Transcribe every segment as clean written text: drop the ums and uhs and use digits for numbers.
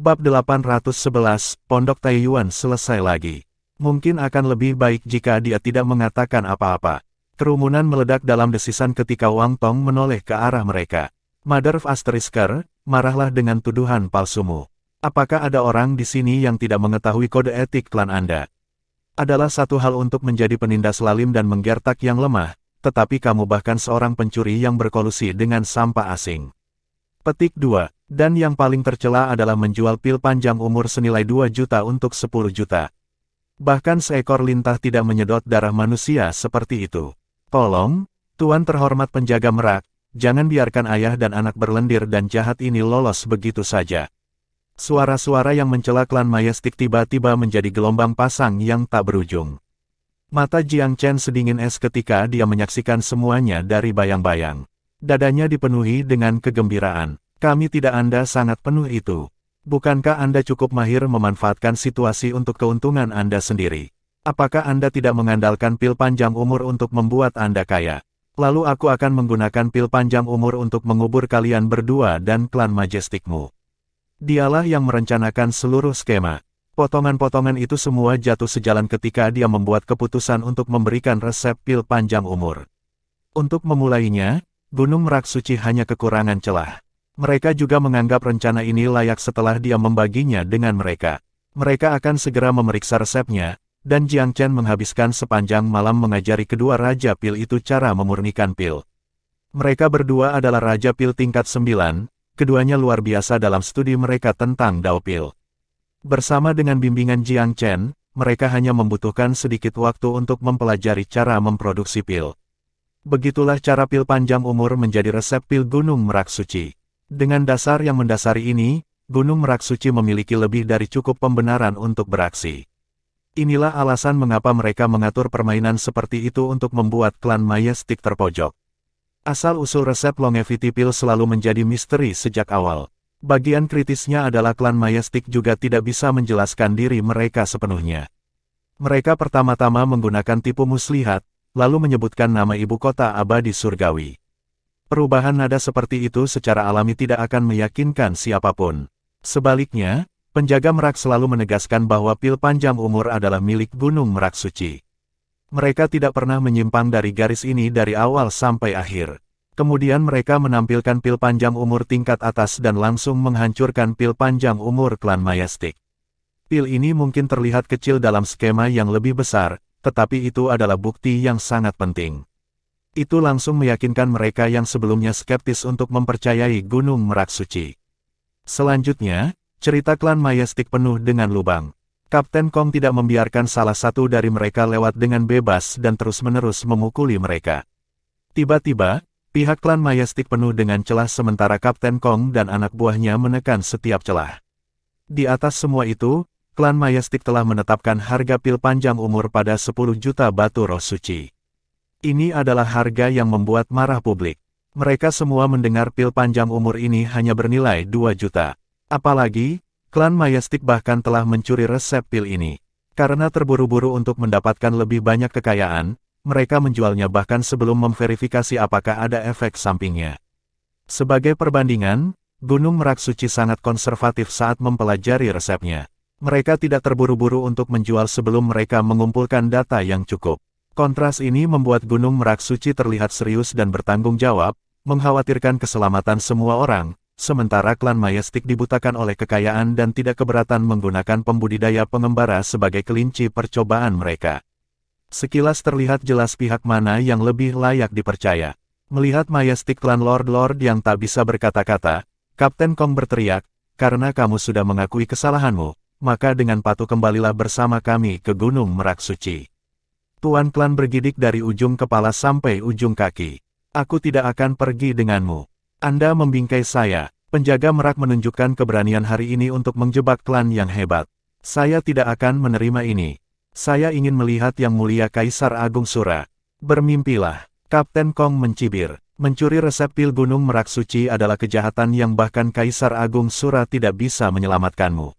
Bab 811, Pondok Taiyuan selesai lagi. Mungkin akan lebih baik jika dia tidak mengatakan apa-apa. Kerumunan meledak dalam desisan ketika Wang Tong menoleh ke arah mereka. Mother of Asterisker, marahlah dengan tuduhan palsumu. Apakah ada orang di sini yang tidak mengetahui kode etik klan Anda? Adalah satu hal untuk menjadi penindas lalim dan menggertak yang lemah, tetapi kamu bahkan seorang pencuri yang berkolusi dengan sampah asing. Petik 2. Dan yang paling tercela adalah menjual pil panjang umur senilai 2 juta untuk 10 juta. Bahkan seekor lintah tidak menyedot darah manusia seperti itu. Tolong, Tuan terhormat penjaga merak, jangan biarkan ayah dan anak berlendir dan jahat ini lolos begitu saja. Suara-suara yang mencela klan Majestic tiba-tiba menjadi gelombang pasang yang tak berujung. Mata Jiang Chen sedingin es ketika dia menyaksikan semuanya dari bayang-bayang. Dadanya dipenuhi dengan kegembiraan. Kami tidak Anda sangat penuh itu. Bukankah Anda cukup mahir memanfaatkan situasi untuk keuntungan Anda sendiri? Apakah Anda tidak mengandalkan pil panjang umur untuk membuat Anda kaya? Lalu aku akan menggunakan pil panjang umur untuk mengubur kalian berdua dan klan Majesticmu. Dialah yang merencanakan seluruh skema. Potongan-potongan itu semua jatuh sejalan ketika dia membuat keputusan untuk memberikan resep pil panjang umur. Untuk memulainya, Gunung Merak Suci hanya kekurangan celah. Mereka juga menganggap rencana ini layak setelah dia membaginya dengan mereka. Mereka akan segera memeriksa resepnya, dan Jiang Chen menghabiskan sepanjang malam mengajari kedua Raja Pil itu cara memurnikan pil. Mereka berdua adalah Raja Pil tingkat 9, keduanya luar biasa dalam studi mereka tentang Dao Pil. Bersama dengan bimbingan Jiang Chen, mereka hanya membutuhkan sedikit waktu untuk mempelajari cara memproduksi pil. Begitulah cara pil panjang umur menjadi resep pil Gunung Merak Suci. Dengan dasar yang mendasari ini, Gunung Merak Suci memiliki lebih dari cukup pembenaran untuk beraksi. Inilah alasan mengapa mereka mengatur permainan seperti itu untuk membuat klan Majestic terpojok. Asal-usul resep longevity pill selalu menjadi misteri sejak awal. Bagian kritisnya adalah klan Majestic juga tidak bisa menjelaskan diri mereka sepenuhnya. Mereka pertama-tama menggunakan tipu muslihat, lalu menyebutkan nama ibu kota abadi surgawi. Perubahan nada seperti itu secara alami tidak akan meyakinkan siapapun. Sebaliknya, penjaga merak selalu menegaskan bahwa pil panjang umur adalah milik Gunung Merak Suci. Mereka tidak pernah menyimpang dari garis ini dari awal sampai akhir. Kemudian mereka menampilkan pil panjang umur tingkat atas dan langsung menghancurkan pil panjang umur klan Majestic. Pil ini mungkin terlihat kecil dalam skema yang lebih besar, tetapi itu adalah bukti yang sangat penting. Itu langsung meyakinkan mereka yang sebelumnya skeptis untuk mempercayai Gunung Merak Suci. Selanjutnya, cerita klan Majestic penuh dengan lubang. Kapten Kong tidak membiarkan salah satu dari mereka lewat dengan bebas dan terus-menerus memukuli mereka. Tiba-tiba, pihak klan Majestic penuh dengan celah sementara Kapten Kong dan anak buahnya menekan setiap celah. Di atas semua itu, klan Majestic telah menetapkan harga pil panjang umur pada 10 juta batu roh suci. Ini adalah harga yang membuat marah publik. Mereka semua mendengar pil panjang umur ini hanya bernilai 2 juta. Apalagi, klan Majestic bahkan telah mencuri resep pil ini. Karena terburu-buru untuk mendapatkan lebih banyak kekayaan, mereka menjualnya bahkan sebelum memverifikasi apakah ada efek sampingnya. Sebagai perbandingan, Gunung Merak Suci sangat konservatif saat mempelajari resepnya. Mereka tidak terburu-buru untuk menjual sebelum mereka mengumpulkan data yang cukup. Kontras ini membuat Gunung Merak Suci terlihat serius dan bertanggung jawab, mengkhawatirkan keselamatan semua orang, sementara klan Majestic dibutakan oleh kekayaan dan tidak keberatan menggunakan pembudidaya pengembara sebagai kelinci percobaan mereka. Sekilas terlihat jelas pihak mana yang lebih layak dipercaya. Melihat Majestic klan Lord-Lord yang tak bisa berkata-kata, Kapten Kong berteriak, "Karena kamu sudah mengakui kesalahanmu, maka dengan patuh kembalilah bersama kami ke Gunung Merak Suci." Tuan klan bergidik dari ujung kepala sampai ujung kaki. "Aku tidak akan pergi denganmu. Anda membingkai saya." Penjaga merak menunjukkan keberanian hari ini untuk menjebak klan yang hebat. "Saya tidak akan menerima ini. Saya ingin melihat yang mulia Kaisar Agung Sura." "Bermimpilah." Kapten Kong mencibir. Mencuri resep pil Gunung Merak Suci adalah kejahatan yang bahkan Kaisar Agung Sura tidak bisa menyelamatkanmu.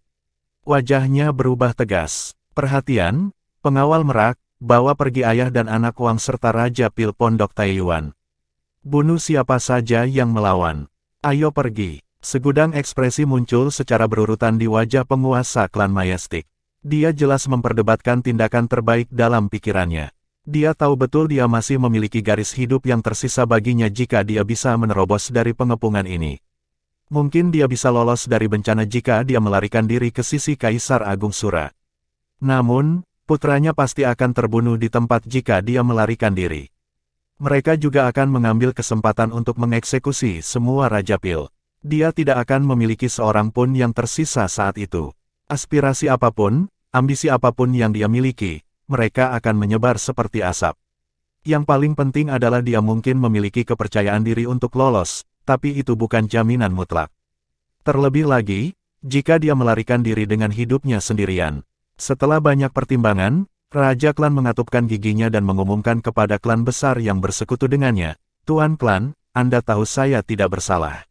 Wajahnya berubah tegas. "Perhatian, pengawal merak, bawa pergi ayah dan anak Wang serta Raja Pil Pondok Taiyuan. Bunuh siapa saja yang melawan. Ayo pergi." Segudang ekspresi muncul secara berurutan di wajah penguasa klan Majestic. Dia jelas memperdebatkan tindakan terbaik dalam pikirannya. Dia tahu betul dia masih memiliki garis hidup yang tersisa baginya jika dia bisa menerobos dari pengepungan ini. Mungkin dia bisa lolos dari bencana jika dia melarikan diri ke sisi Kaisar Agung Sura. Namun, putranya pasti akan terbunuh di tempat jika dia melarikan diri. Mereka juga akan mengambil kesempatan untuk mengeksekusi semua Raja Pil. Dia tidak akan memiliki seorang pun yang tersisa saat itu. Aspirasi apapun, ambisi apapun yang dia miliki, mereka akan menyebar seperti asap. Yang paling penting adalah dia mungkin memiliki kepercayaan diri untuk lolos, tapi itu bukan jaminan mutlak. Terlebih lagi, jika dia melarikan diri dengan hidupnya sendirian. Setelah banyak pertimbangan, Raja Klan mengatupkan giginya dan mengumumkan kepada klan besar yang bersekutu dengannya, "Tuan Klan, Anda tahu saya tidak bersalah.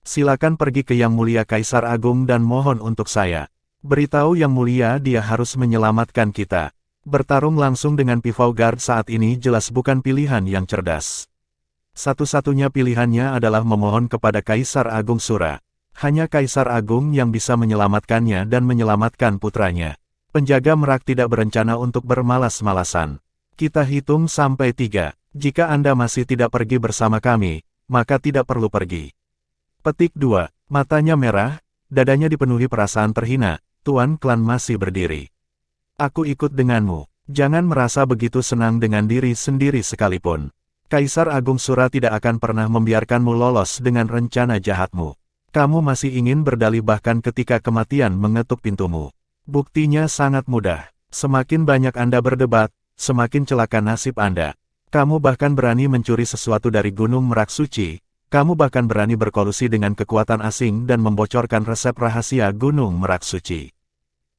Silakan pergi ke Yang Mulia Kaisar Agung dan mohon untuk saya. Beritahu Yang Mulia dia harus menyelamatkan kita." Bertarung langsung dengan Pivot Guard saat ini jelas bukan pilihan yang cerdas. Satu-satunya pilihannya adalah memohon kepada Kaisar Agung Sura. Hanya Kaisar Agung yang bisa menyelamatkannya dan menyelamatkan putranya. Penjaga Merak tidak berencana untuk bermalas-malasan. Kita hitung sampai 3. Jika Anda masih tidak pergi bersama kami, maka tidak perlu pergi. Petik 2. Matanya merah, dadanya dipenuhi perasaan terhina. Tuan Klan masih berdiri. Aku ikut denganmu. Jangan merasa begitu senang dengan diri sendiri sekalipun. Kaisar Agung Sura tidak akan pernah membiarkanmu lolos dengan rencana jahatmu. Kamu masih ingin berdalih bahkan ketika kematian mengetuk pintumu. Buktinya sangat mudah. Semakin banyak Anda berdebat, semakin celaka nasib Anda. Kamu bahkan berani mencuri sesuatu dari Gunung Merak Suci. Kamu bahkan berani berkolusi dengan kekuatan asing dan membocorkan resep rahasia Gunung Merak Suci.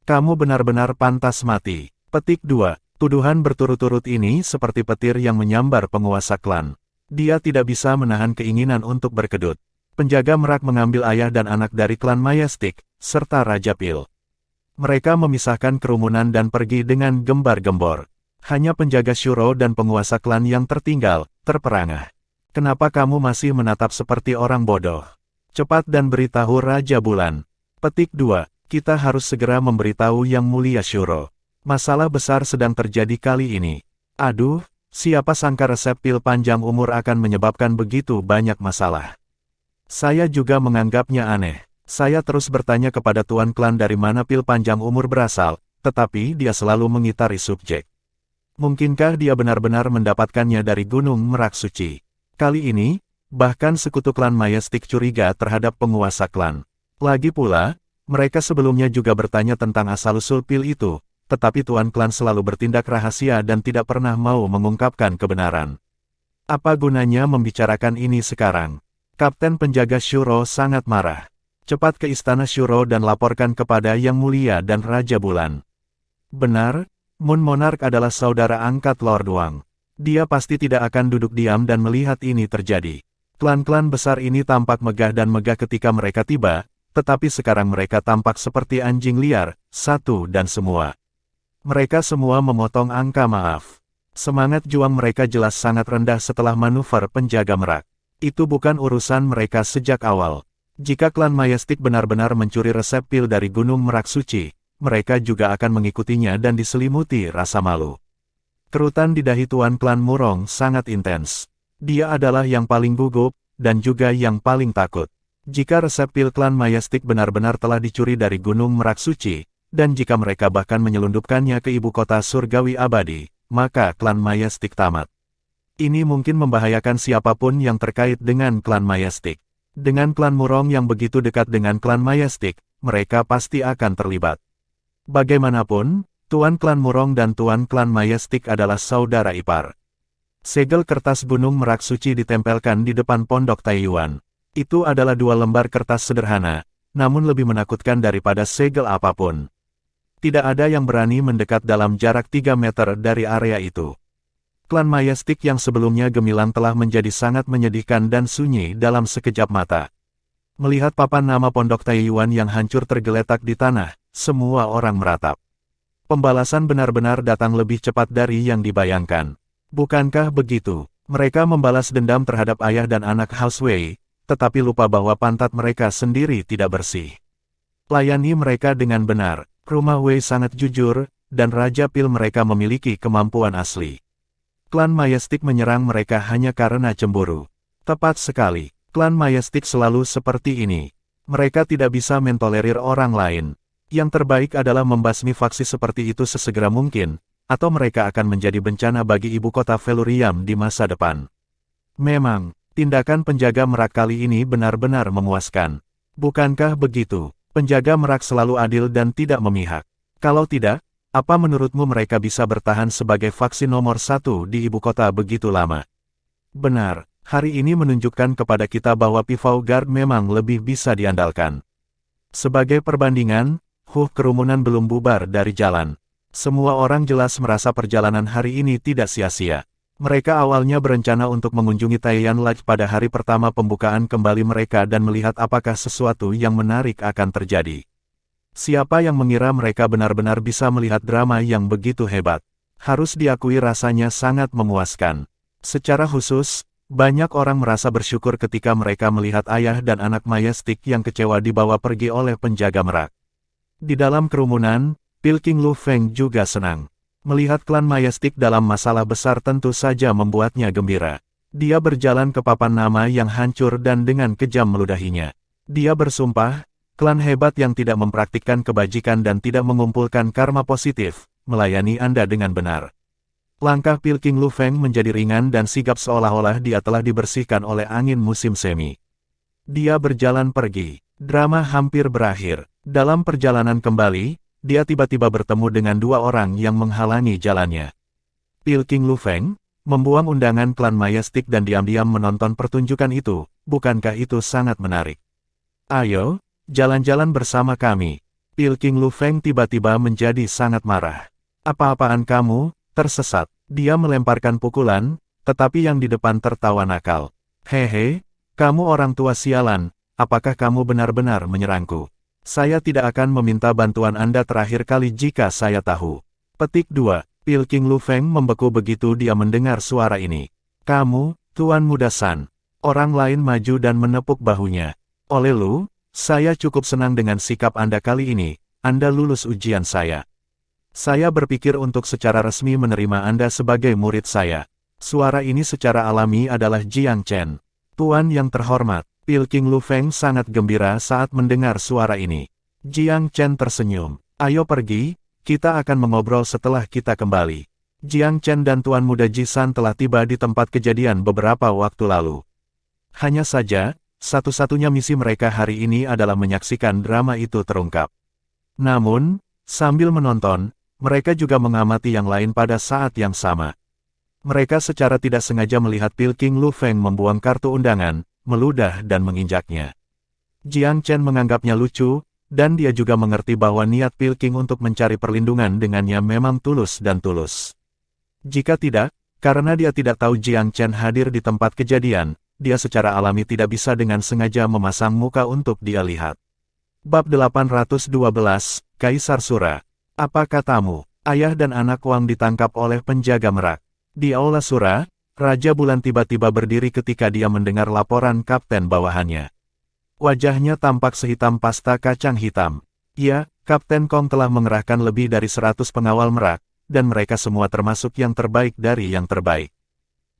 Kamu benar-benar pantas mati. Petik 2. Tuduhan berturut-turut ini seperti petir yang menyambar penguasa klan. Dia tidak bisa menahan keinginan untuk berkedut. Penjaga Merak mengambil ayah dan anak dari klan Majestic, serta Raja Pil. Mereka memisahkan kerumunan dan pergi dengan gembar-gembor. Hanya penjaga Shuro dan penguasa klan yang tertinggal, terperangah. Kenapa kamu masih menatap seperti orang bodoh? Cepat dan beritahu Raja Bulan. Petik 2. Kita harus segera memberitahu Yang Mulia Shuro. Masalah besar sedang terjadi kali ini. Aduh, siapa sangka resep pil panjang umur akan menyebabkan begitu banyak masalah. Saya juga menganggapnya aneh. Saya terus bertanya kepada Tuan Klan dari mana pil panjang umur berasal, tetapi dia selalu mengitari subjek. Mungkinkah dia benar-benar mendapatkannya dari Gunung Merak Suci? Kali ini, bahkan sekutu klan Majestic curiga terhadap penguasa klan. Lagi pula, mereka sebelumnya juga bertanya tentang asal-usul pil itu, tetapi Tuan Klan selalu bertindak rahasia dan tidak pernah mau mengungkapkan kebenaran. Apa gunanya membicarakan ini sekarang? Kapten penjaga Shuro sangat marah. Cepat ke istana Shuro dan laporkan kepada Yang Mulia dan Raja Bulan. Benar, Moon Monarch adalah saudara angkat Lord Wang. Dia pasti tidak akan duduk diam dan melihat ini terjadi. Klan-klan besar ini tampak megah dan megah ketika mereka tiba, tetapi sekarang mereka tampak seperti anjing liar, satu dan semua. Mereka semua memotong angka maaf. Semangat juang mereka jelas sangat rendah setelah manuver penjaga Merak. Itu bukan urusan mereka sejak awal. Jika klan Majestic benar-benar mencuri resep pil dari Gunung Merak Suci, mereka juga akan mengikutinya dan diselimuti rasa malu. Kerutan di dahi Tuan Klan Murong sangat intens. Dia adalah yang paling gugup, dan juga yang paling takut. Jika resep pil klan Majestic benar-benar telah dicuri dari Gunung Merak Suci, dan jika mereka bahkan menyelundupkannya ke ibu kota surgawi abadi, maka klan Majestic tamat. Ini mungkin membahayakan siapapun yang terkait dengan klan Majestic. Dengan klan Murong yang begitu dekat dengan klan Majestic, mereka pasti akan terlibat. Bagaimanapun, Tuan Klan Murong dan Tuan Klan Majestic adalah saudara ipar. Segel kertas Gunung Merak Suci ditempelkan di depan pondok Taiyuan. Itu adalah dua lembar kertas sederhana, namun lebih menakutkan daripada segel apapun. Tidak ada yang berani mendekat dalam jarak 3 meter dari area itu. Klan Majestic yang sebelumnya gemilang telah menjadi sangat menyedihkan dan sunyi dalam sekejap mata. Melihat papan nama pondok Taiyuan yang hancur tergeletak di tanah, semua orang meratap. Pembalasan benar-benar datang lebih cepat dari yang dibayangkan. Bukankah begitu? Mereka membalas dendam terhadap ayah dan anak House Wei, tetapi lupa bahwa pantat mereka sendiri tidak bersih. Layani mereka dengan benar. Rumah Wei sangat jujur, dan Raja Pil mereka memiliki kemampuan asli. Klan Majestic menyerang mereka hanya karena cemburu. Tepat sekali, klan Majestic selalu seperti ini. Mereka tidak bisa mentolerir orang lain. Yang terbaik adalah membasmi faksi seperti itu sesegera mungkin, atau mereka akan menjadi bencana bagi ibu kota Velurium di masa depan. Memang, tindakan penjaga merak kali ini benar-benar memuaskan. Bukankah begitu? Penjaga merak selalu adil dan tidak memihak. Kalau tidak, apa menurutmu mereka bisa bertahan sebagai faksi nomor 1 di ibu kota begitu lama? Benar, hari ini menunjukkan kepada kita bahwa Pivot Guard memang lebih bisa diandalkan. Sebagai perbandingan, kerumunan belum bubar dari jalan. Semua orang jelas merasa perjalanan hari ini tidak sia-sia. Mereka awalnya berencana untuk mengunjungi Taiyan Lodge pada hari pertama pembukaan kembali mereka dan melihat apakah sesuatu yang menarik akan terjadi. Siapa yang mengira mereka benar-benar bisa melihat drama yang begitu hebat? Harus diakui rasanya sangat memuaskan. Secara khusus, banyak orang merasa bersyukur ketika mereka melihat ayah dan anak Majestic yang kecewa dibawa pergi oleh penjaga merak. Di dalam kerumunan, Pilking Lu Feng juga senang. Melihat klan Majestic dalam masalah besar tentu saja membuatnya gembira. Dia berjalan ke papan nama yang hancur dan dengan kejam meludahinya. Dia bersumpah, klan hebat yang tidak mempraktikkan kebajikan dan tidak mengumpulkan karma positif, melayani Anda dengan benar. Langkah Pilking Lu Feng menjadi ringan dan sigap seolah-olah dia telah dibersihkan oleh angin musim semi. Dia berjalan pergi. Drama hampir berakhir. Dalam perjalanan kembali, dia tiba-tiba bertemu dengan dua orang yang menghalangi jalannya. Pilking Lu Feng, membuang undangan klan Majestic dan diam-diam menonton pertunjukan itu, bukankah itu sangat menarik? Ayo, jalan-jalan bersama kami. Pilking Lu Feng tiba-tiba menjadi sangat marah. Apa-apaan kamu, tersesat? Dia melemparkan pukulan, tetapi yang di depan tertawa nakal. Hehe, kamu orang tua sialan, apakah kamu benar-benar menyerangku? Saya tidak akan meminta bantuan Anda terakhir kali jika saya tahu. Petik 2. Pilking Lu Feng membeku begitu dia mendengar suara ini. Kamu, Tuan Muda San. Orang lain maju dan menepuk bahunya. Oleh Lu, saya cukup senang dengan sikap Anda kali ini. Anda lulus ujian saya. Saya berpikir untuk secara resmi menerima Anda sebagai murid saya. Suara ini secara alami adalah Jiang Chen. Tuan yang terhormat. Pilking Lu Feng sangat gembira saat mendengar suara ini. Jiang Chen tersenyum. Ayo pergi, kita akan mengobrol setelah kita kembali. Jiang Chen dan Tuan Muda Jisan telah tiba di tempat kejadian beberapa waktu lalu. Hanya saja, satu-satunya misi mereka hari ini adalah menyaksikan drama itu terungkap. Namun, sambil menonton, mereka juga mengamati yang lain pada saat yang sama. Mereka secara tidak sengaja melihat Pilking Lu Feng membuang kartu undangan, meludah dan menginjaknya. Jiang Chen menganggapnya lucu, dan dia juga mengerti bahwa niat Pilking untuk mencari perlindungan dengannya memang tulus dan tulus. Jika tidak, karena dia tidak tahu Jiang Chen hadir di tempat kejadian, dia secara alami tidak bisa dengan sengaja memasang muka untuk dia lihat. Bab 812, Kaisar Sura. Apa katamu? Ayah dan anak Wang ditangkap oleh penjaga merak. Di Aula Sura, Raja Bulan tiba-tiba berdiri ketika dia mendengar laporan kapten bawahannya. Wajahnya tampak sehitam pasta kacang hitam. Ya, Kapten Kong telah mengerahkan lebih dari 100 pengawal merak, dan mereka semua termasuk yang terbaik dari yang terbaik.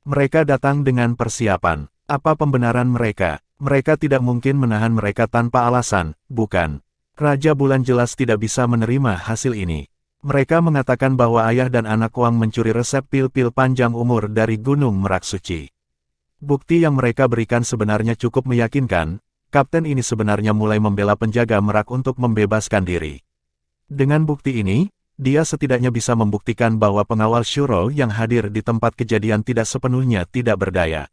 Mereka datang dengan persiapan. Apa pembenaran mereka? Mereka tidak mungkin menahan mereka tanpa alasan, bukan? Raja Bulan jelas tidak bisa menerima hasil ini. Mereka mengatakan bahwa ayah dan anak Wang mencuri resep pil-pil panjang umur dari Gunung Merak Suci. Bukti yang mereka berikan sebenarnya cukup meyakinkan, kapten ini sebenarnya mulai membela penjaga merak untuk membebaskan diri. Dengan bukti ini, dia setidaknya bisa membuktikan bahwa pengawal Shuro yang hadir di tempat kejadian tidak sepenuhnya tidak berdaya.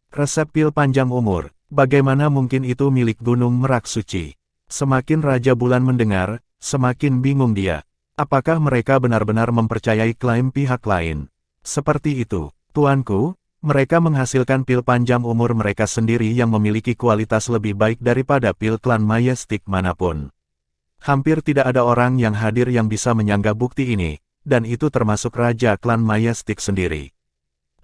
Resep pil panjang umur, bagaimana mungkin itu milik Gunung Merak Suci? Semakin Raja Bulan mendengar, semakin bingung dia. Apakah mereka benar-benar mempercayai klaim pihak lain? Seperti itu, tuanku, mereka menghasilkan pil panjang umur mereka sendiri yang memiliki kualitas lebih baik daripada pil klan Majestic manapun. Hampir tidak ada orang yang hadir yang bisa menyanggah bukti ini, dan itu termasuk Raja klan Majestic sendiri.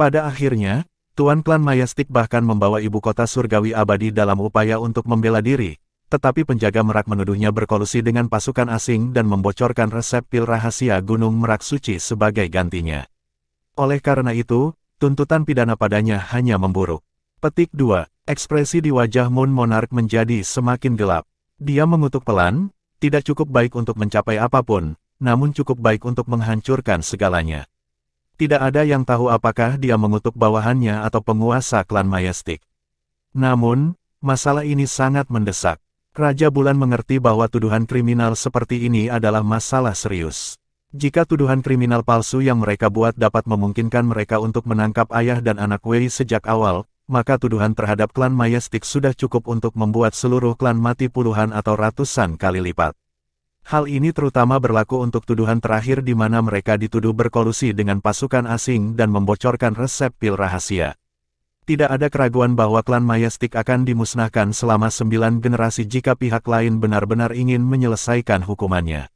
Pada akhirnya, Tuan klan Mayastik bahkan membawa ibu kota surgawi abadi dalam upaya untuk membela diri, tetapi penjaga Merak menuduhnya berkolusi dengan pasukan asing dan membocorkan resep pil rahasia Gunung Merak Suci sebagai gantinya. Oleh karena itu, tuntutan pidana padanya hanya memburuk. Petik 2. Ekspresi di wajah Moon Monarch menjadi semakin gelap. Dia mengutuk pelan, tidak cukup baik untuk mencapai apapun, namun cukup baik untuk menghancurkan segalanya. Tidak ada yang tahu apakah dia mengutuk bawahannya atau penguasa klan Mayastik. Namun, masalah ini sangat mendesak. Raja Bulan mengerti bahwa tuduhan kriminal seperti ini adalah masalah serius. Jika tuduhan kriminal palsu yang mereka buat dapat memungkinkan mereka untuk menangkap ayah dan anak Wei sejak awal, maka tuduhan terhadap klan Mayastik sudah cukup untuk membuat seluruh klan mati puluhan atau ratusan kali lipat. Hal ini terutama berlaku untuk tuduhan terakhir di mana mereka dituduh berkolusi dengan pasukan asing dan membocorkan resep pil rahasia. Tidak ada keraguan bahwa klan Mayastik akan dimusnahkan selama 9 generasi jika pihak lain benar-benar ingin menyelesaikan hukumannya.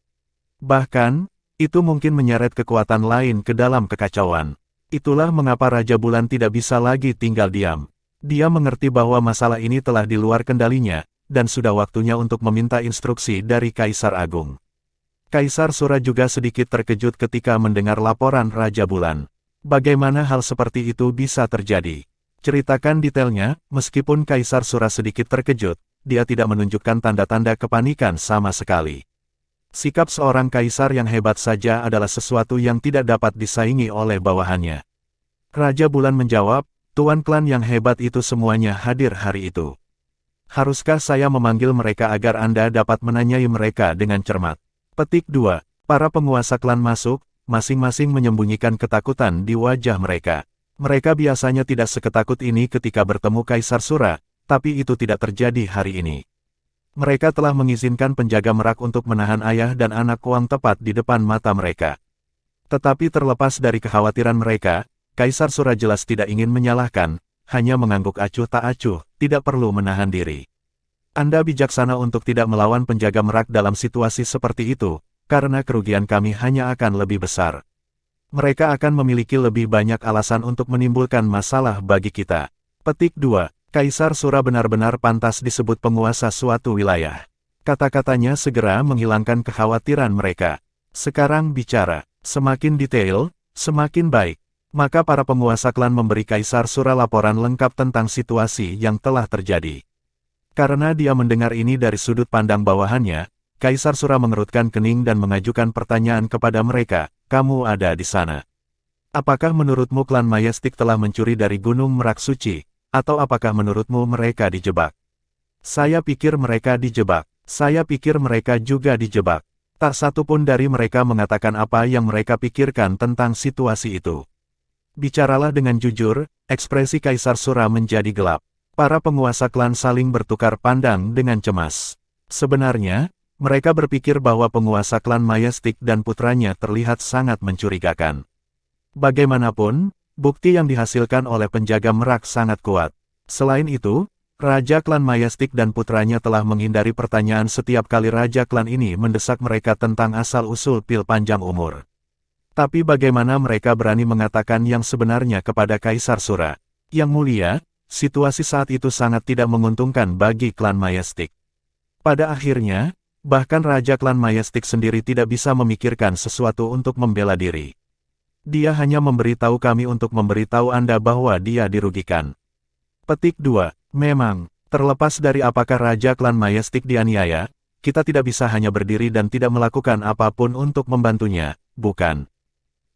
Bahkan, itu mungkin menyeret kekuatan lain ke dalam kekacauan. Itulah mengapa Raja Bulan tidak bisa lagi tinggal diam. Dia mengerti bahwa masalah ini telah di luar kendalinya, dan sudah waktunya untuk meminta instruksi dari Kaisar Agung. Kaisar Sura juga sedikit terkejut ketika mendengar laporan Raja Bulan. Bagaimana hal seperti itu bisa terjadi? Ceritakan detailnya. Meskipun Kaisar Sura sedikit terkejut, dia tidak menunjukkan tanda-tanda kepanikan sama sekali. Sikap seorang kaisar yang hebat saja adalah sesuatu yang tidak dapat disaingi oleh bawahannya. Raja Bulan menjawab, Tuan klan yang hebat itu semuanya hadir hari itu. Haruskah saya memanggil mereka agar Anda dapat menanyai mereka dengan cermat? Petik 2. Para penguasa klan masuk, masing-masing menyembunyikan ketakutan di wajah mereka. Mereka biasanya tidak seketakut ini ketika bertemu Kaisar Sura, tapi itu tidak terjadi hari ini. Mereka telah mengizinkan penjaga Merak untuk menahan ayah dan anak Kuang tepat di depan mata mereka. Tetapi terlepas dari kekhawatiran mereka, Kaisar Sura jelas tidak ingin menyalahkan, hanya mengangguk acuh tak acuh, tidak perlu menahan diri. Anda bijaksana untuk tidak melawan penjaga Merak dalam situasi seperti itu, karena kerugian kami hanya akan lebih besar. Mereka akan memiliki lebih banyak alasan untuk menimbulkan masalah bagi kita. Petik 2. Kaisar Sura benar-benar pantas disebut penguasa suatu wilayah. Kata-katanya segera menghilangkan kekhawatiran mereka. Sekarang bicara, semakin detail, semakin baik. Maka para penguasa klan memberi Kaisar Sura laporan lengkap tentang situasi yang telah terjadi. Karena dia mendengar ini dari sudut pandang bawahannya, Kaisar Sura mengerutkan kening dan mengajukan pertanyaan kepada mereka, kamu ada di sana. Apakah menurutmu klan Mayastik telah mencuri dari Gunung Merak Suci, atau apakah menurutmu mereka dijebak? Saya pikir mereka dijebak. Saya pikir mereka juga dijebak. Tak satu pun dari mereka mengatakan apa yang mereka pikirkan tentang situasi itu. Bicaralah dengan jujur, ekspresi Kaisar Sura menjadi gelap. Para penguasa klan saling bertukar pandang dengan cemas. Sebenarnya, mereka berpikir bahwa penguasa klan Mayastik dan putranya terlihat sangat mencurigakan. Bagaimanapun, bukti yang dihasilkan oleh penjaga Merak sangat kuat. Selain itu, Raja klan Mayastik dan putranya telah menghindari pertanyaan setiap kali Raja klan ini mendesak mereka tentang asal-usul pil panjang umur. Tapi bagaimana mereka berani mengatakan yang sebenarnya kepada Kaisar Sura? Yang mulia, situasi saat itu sangat tidak menguntungkan bagi klan Mayastik. Pada akhirnya, bahkan Raja klan Mayastik sendiri tidak bisa memikirkan sesuatu untuk membela diri. Dia hanya memberitahu kami untuk memberitahu Anda bahwa dia dirugikan. Petik 2. Memang, terlepas dari apakah Raja klan Mayastik dianiaya, kita tidak bisa hanya berdiri dan tidak melakukan apapun untuk membantunya, bukan?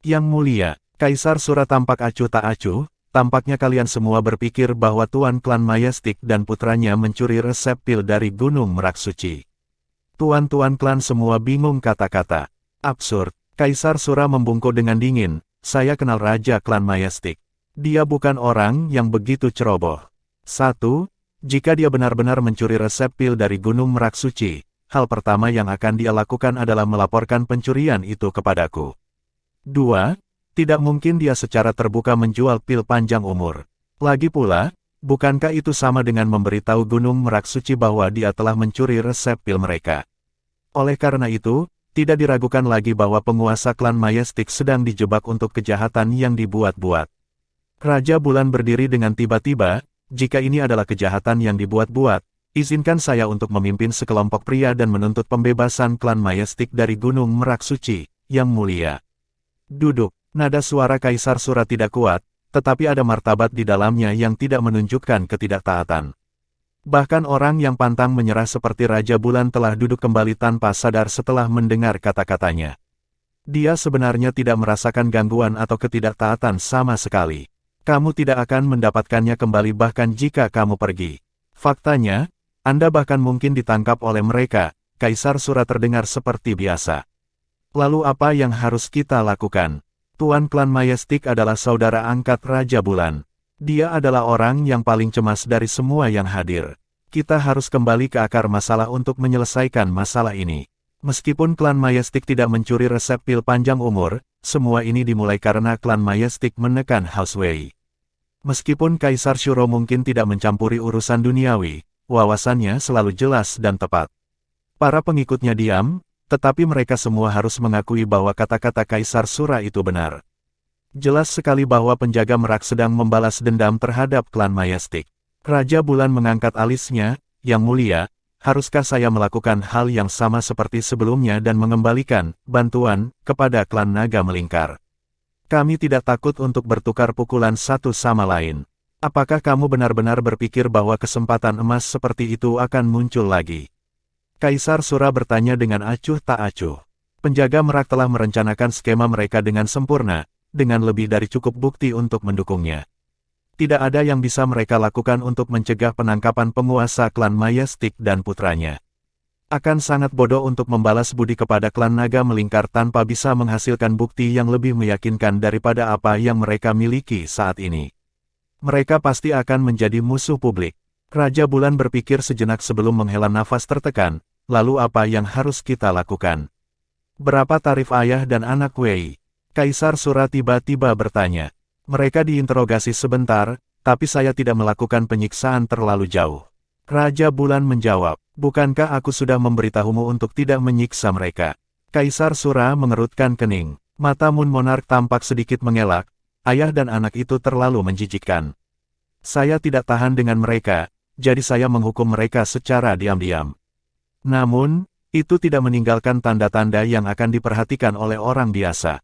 Yang mulia, Kaisar Sura tampak acuh tak acuh, tampaknya kalian semua berpikir bahwa Tuan klan Mayastik dan putranya mencuri resep pil dari Gunung Merak Suci. Tuan-tuan klan semua bingung kata-kata. Absurd. Kaisar Sura membungkuk dengan dingin, saya kenal Raja klan Mayastik. Dia bukan orang yang begitu ceroboh. 1. Jika dia benar-benar mencuri resep pil dari Gunung Merak Suci, hal pertama yang akan dia lakukan adalah melaporkan pencurian itu kepadaku. 2. Tidak mungkin dia secara terbuka menjual pil panjang umur. Lagi pula, bukankah itu sama dengan memberitahu Gunung Merak Suci bahwa dia telah mencuri resep pil mereka? Oleh karena itu, tidak diragukan lagi bahwa penguasa klan Mayastik sedang dijebak untuk kejahatan yang dibuat-buat. Raja Bulan berdiri dengan tiba-tiba, jika ini adalah kejahatan yang dibuat-buat, izinkan saya untuk memimpin sekelompok pria dan menuntut pembebasan klan Majestic dari Gunung Merak Suci, Yang Mulia. Duduk, nada suara Kaisar Sura tidak kuat, tetapi ada martabat di dalamnya yang tidak menunjukkan ketidaktaatan. Bahkan orang yang pantang menyerah seperti Raja Bulan telah duduk kembali tanpa sadar setelah mendengar kata-katanya. Dia sebenarnya tidak merasakan gangguan atau ketidaktaatan sama sekali. Kamu tidak akan mendapatkannya kembali bahkan jika kamu pergi. Faktanya, Anda bahkan mungkin ditangkap oleh mereka. Kaisar Sura terdengar seperti biasa. Lalu apa yang harus kita lakukan? Tuan klan Majestic adalah saudara angkat Raja Bulan. Dia adalah orang yang paling cemas dari semua yang hadir. Kita harus kembali ke akar masalah untuk menyelesaikan masalah ini. Meskipun klan Majestic tidak mencuri resep pil panjang umur, semua ini dimulai karena klan Majestic menekan House Wei. Meskipun Kaisar Shuro mungkin tidak mencampuri urusan duniawi, wawasannya selalu jelas dan tepat. Para pengikutnya diam, tetapi mereka semua harus mengakui bahwa kata-kata Kaisar Sura itu benar. Jelas sekali bahwa penjaga Merak sedang membalas dendam terhadap klan Majestic. Raja Bulan mengangkat alisnya, Yang Mulia, haruskah saya melakukan hal yang sama seperti sebelumnya dan mengembalikan bantuan kepada klan Naga Melingkar? Kami tidak takut untuk bertukar pukulan satu sama lain. Apakah kamu benar-benar berpikir bahwa kesempatan emas seperti itu akan muncul lagi? Kaisar Sura bertanya dengan acuh tak acuh. Penjaga Merak telah merencanakan skema mereka dengan sempurna, dengan lebih dari cukup bukti untuk mendukungnya. Tidak ada yang bisa mereka lakukan untuk mencegah penangkapan penguasa klan Majestic dan putranya. Akan sangat bodoh untuk membalas budi kepada klan Naga Melingkar tanpa bisa menghasilkan bukti yang lebih meyakinkan daripada apa yang mereka miliki saat ini. Mereka pasti akan menjadi musuh publik. Raja Bulan berpikir sejenak sebelum menghela nafas tertekan, lalu apa yang harus kita lakukan? Berapa tarif ayah dan anak Wei? Kaisar Sura tiba-tiba bertanya. Mereka diinterogasi sebentar, tapi saya tidak melakukan penyiksaan terlalu jauh. Raja Bulan menjawab, bukankah aku sudah memberitahumu untuk tidak menyiksa mereka? Kaisar Sura mengerutkan kening. Mata Moon Monarch tampak sedikit mengelak. Ayah dan anak itu terlalu menjijikkan. Saya tidak tahan dengan mereka, jadi saya menghukum mereka secara diam-diam. Namun, itu tidak meninggalkan tanda-tanda yang akan diperhatikan oleh orang biasa.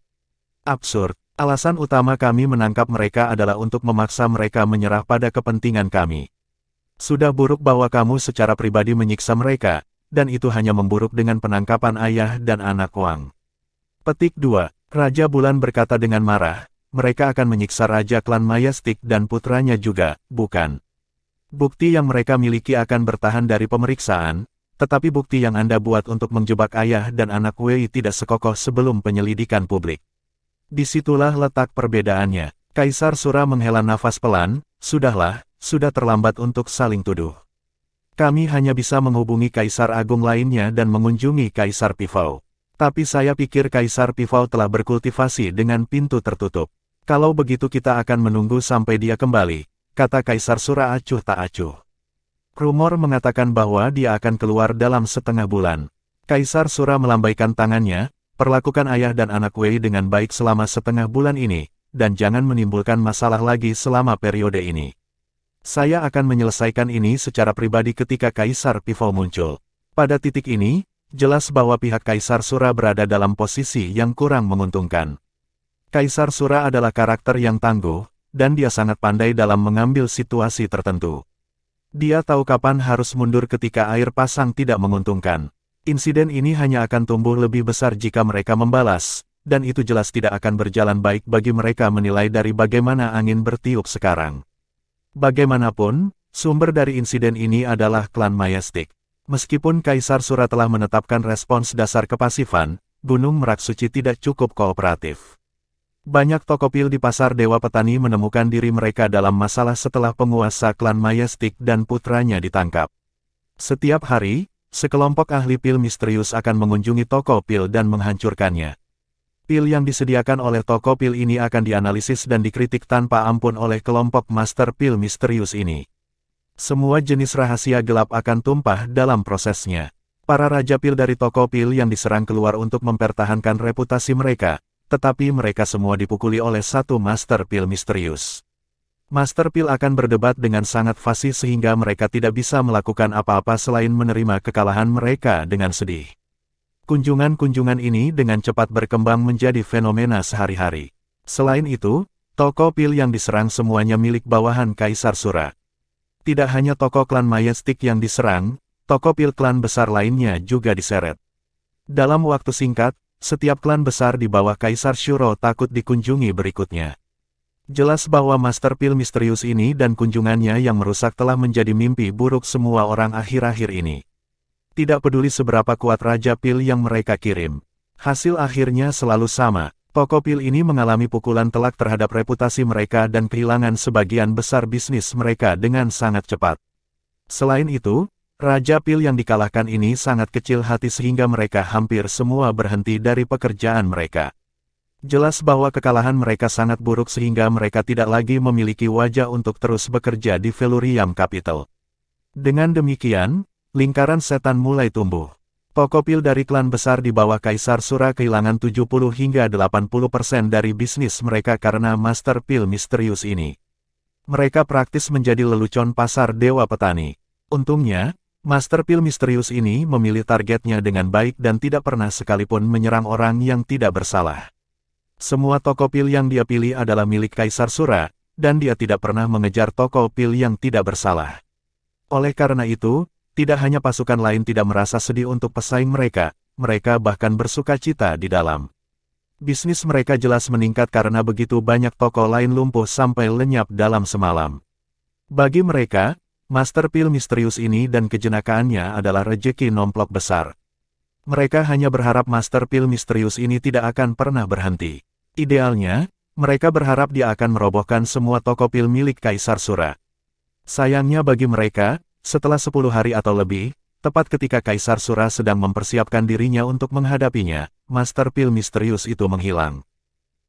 Absurd. Alasan utama kami menangkap mereka adalah untuk memaksa mereka menyerah pada kepentingan kami. Sudah buruk bahwa kamu secara pribadi menyiksa mereka, dan itu hanya memburuk dengan penangkapan ayah dan anak Wang. Petik 2. Raja Bulan berkata dengan marah, mereka akan menyiksa Raja Klan Majestic dan putranya juga, bukan? Bukti yang mereka miliki akan bertahan dari pemeriksaan, tetapi bukti yang Anda buat untuk menjebak ayah dan anak Wei tidak sekokoh sebelum penyelidikan publik. Disitulah letak perbedaannya. Kaisar Sura menghela nafas pelan, sudahlah, sudah terlambat untuk saling tuduh. Kami hanya bisa menghubungi Kaisar Agung lainnya dan mengunjungi Kaisar Pifau. Tapi saya pikir Kaisar Pifau telah berkultivasi dengan pintu tertutup. Kalau begitu kita akan menunggu sampai dia kembali, kata Kaisar Sura acuh tak acuh. Rumor mengatakan bahwa dia akan keluar dalam setengah bulan. Kaisar Sura melambaikan tangannya, perlakukan ayah dan anak Wei dengan baik selama setengah bulan ini, dan jangan menimbulkan masalah lagi selama periode ini. Saya akan menyelesaikan ini secara pribadi ketika Kaisar Pifau muncul. Pada titik ini, jelas bahwa pihak Kaisar Sura berada dalam posisi yang kurang menguntungkan. Kaisar Sura adalah karakter yang tangguh, dan dia sangat pandai dalam mengambil situasi tertentu. Dia tahu kapan harus mundur ketika air pasang tidak menguntungkan. Insiden ini hanya akan tumbuh lebih besar jika mereka membalas, dan itu jelas tidak akan berjalan baik bagi mereka menilai dari bagaimana angin bertiup sekarang. Bagaimanapun, sumber dari insiden ini adalah klan Majestic. Meskipun Kaisar Sura telah menetapkan respons dasar kepasifan, Gunung Merak Suci tidak cukup kooperatif. Banyak toko pil di pasar Dewa Petani menemukan diri mereka dalam masalah setelah penguasa klan Majestic dan putranya ditangkap. Setiap hari, sekelompok ahli pil misterius akan mengunjungi toko pil dan menghancurkannya. Pil yang disediakan oleh toko pil ini akan dianalisis dan dikritik tanpa ampun oleh kelompok master pil misterius ini. Semua jenis rahasia gelap akan tumpah dalam prosesnya. Para raja pil dari toko pil yang diserang keluar untuk mempertahankan reputasi mereka, tetapi mereka semua dipukuli oleh satu master pil misterius. Master Pil akan berdebat dengan sangat fasih sehingga mereka tidak bisa melakukan apa-apa selain menerima kekalahan mereka dengan sedih. Kunjungan-kunjungan ini dengan cepat berkembang menjadi fenomena sehari-hari. Selain itu, toko pil yang diserang semuanya milik bawahan Kaisar Sura. Tidak hanya toko klan Majestic yang diserang, toko pil klan besar lainnya juga diseret. Dalam waktu singkat, setiap klan besar di bawah Kaisar Shuro takut dikunjungi berikutnya. Jelas bahwa Master Pil misterius ini dan kunjungannya yang merusak telah menjadi mimpi buruk semua orang akhir-akhir ini. Tidak peduli seberapa kuat Raja Pil yang mereka kirim. Hasil akhirnya selalu sama, toko pil ini mengalami pukulan telak terhadap reputasi mereka dan kehilangan sebagian besar bisnis mereka dengan sangat cepat. Selain itu, Raja Pil yang dikalahkan ini sangat kecil hati sehingga mereka hampir semua berhenti dari pekerjaan mereka. Jelas bahwa kekalahan mereka sangat buruk sehingga mereka tidak lagi memiliki wajah untuk terus bekerja di Velurium Capital. Dengan demikian, lingkaran setan mulai tumbuh. Toko pil dari klan besar di bawah Kaisar Sura kehilangan 70 hingga 80% dari bisnis mereka karena Master Pil misterius ini. Mereka praktis menjadi lelucon pasar dewa petani. Untungnya, Master Pil misterius ini memilih targetnya dengan baik dan tidak pernah sekalipun menyerang orang yang tidak bersalah. Semua toko pil yang dia pilih adalah milik Kaisar Sura, dan dia tidak pernah mengejar toko pil yang tidak bersalah. Oleh karena itu, tidak hanya pasukan lain tidak merasa sedih untuk pesaing mereka, mereka bahkan bersuka cita di dalam. Bisnis mereka jelas meningkat karena begitu banyak toko lain lumpuh sampai lenyap dalam semalam. Bagi mereka, Master Pil misterius ini dan kejenakaannya adalah rejeki nomplok besar. Mereka hanya berharap Master Pil misterius ini tidak akan pernah berhenti. Idealnya, mereka berharap dia akan merobohkan semua toko pil milik Kaisar Sura. Sayangnya bagi mereka, setelah 10 hari atau lebih, tepat ketika Kaisar Sura sedang mempersiapkan dirinya untuk menghadapinya, Master Pil misterius itu menghilang.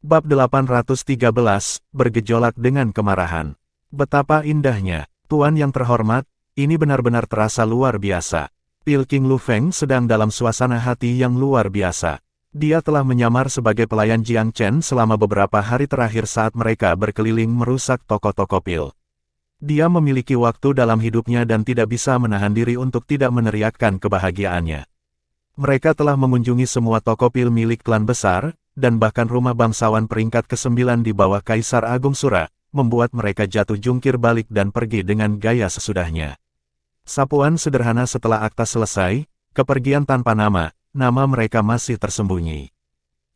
Bab 813, bergejolak dengan kemarahan. Betapa indahnya, Tuan yang terhormat, ini benar-benar terasa luar biasa. Pil King Lu Feng sedang dalam suasana hati yang luar biasa. Dia telah menyamar sebagai pelayan Jiang Chen selama beberapa hari terakhir saat mereka berkeliling merusak toko-toko pil. Dia memiliki waktu dalam hidupnya dan tidak bisa menahan diri untuk tidak meneriakkan kebahagiaannya. Mereka telah mengunjungi semua toko pil milik klan besar, dan bahkan rumah bangsawan peringkat ke-9 di bawah Kaisar Agung Sura, membuat mereka jatuh jungkir balik dan pergi dengan gaya sesudahnya. Sapuan sederhana setelah akta selesai, kepergian tanpa nama mereka masih tersembunyi.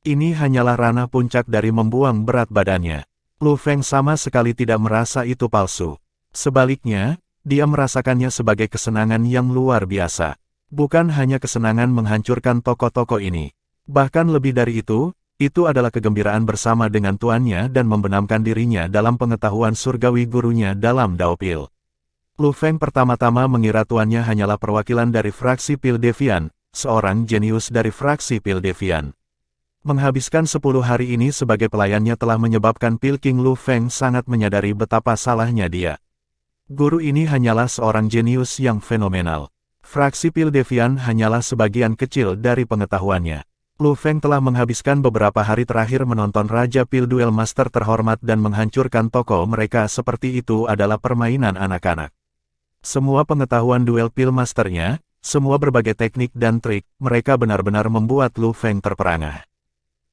Ini hanyalah ranah puncak dari membuang berat badannya. Lu Feng sama sekali tidak merasa itu palsu. Sebaliknya, dia merasakannya sebagai kesenangan yang luar biasa. Bukan hanya kesenangan menghancurkan toko-toko ini. Bahkan lebih dari itu adalah kegembiraan bersama dengan tuannya dan membenamkan dirinya dalam pengetahuan surgawi gurunya dalam Dao Pil. Lu Feng pertama-tama mengira tuannya hanyalah perwakilan dari fraksi Pil Devian, seorang jenius dari fraksi Pil Devian. Menghabiskan 10 hari ini sebagai pelayannya telah menyebabkan Pil King Lu Feng sangat menyadari betapa salahnya dia. Guru ini hanyalah seorang jenius yang fenomenal. Fraksi Pil Devian hanyalah sebagian kecil dari pengetahuannya. Lu Feng telah menghabiskan beberapa hari terakhir menonton Raja Pil Duel Master terhormat dan menghancurkan toko mereka seperti itu adalah permainan anak-anak. Semua pengetahuan duel Pil Masternya, semua berbagai teknik dan trik, mereka benar-benar membuat Lu Feng terperangah.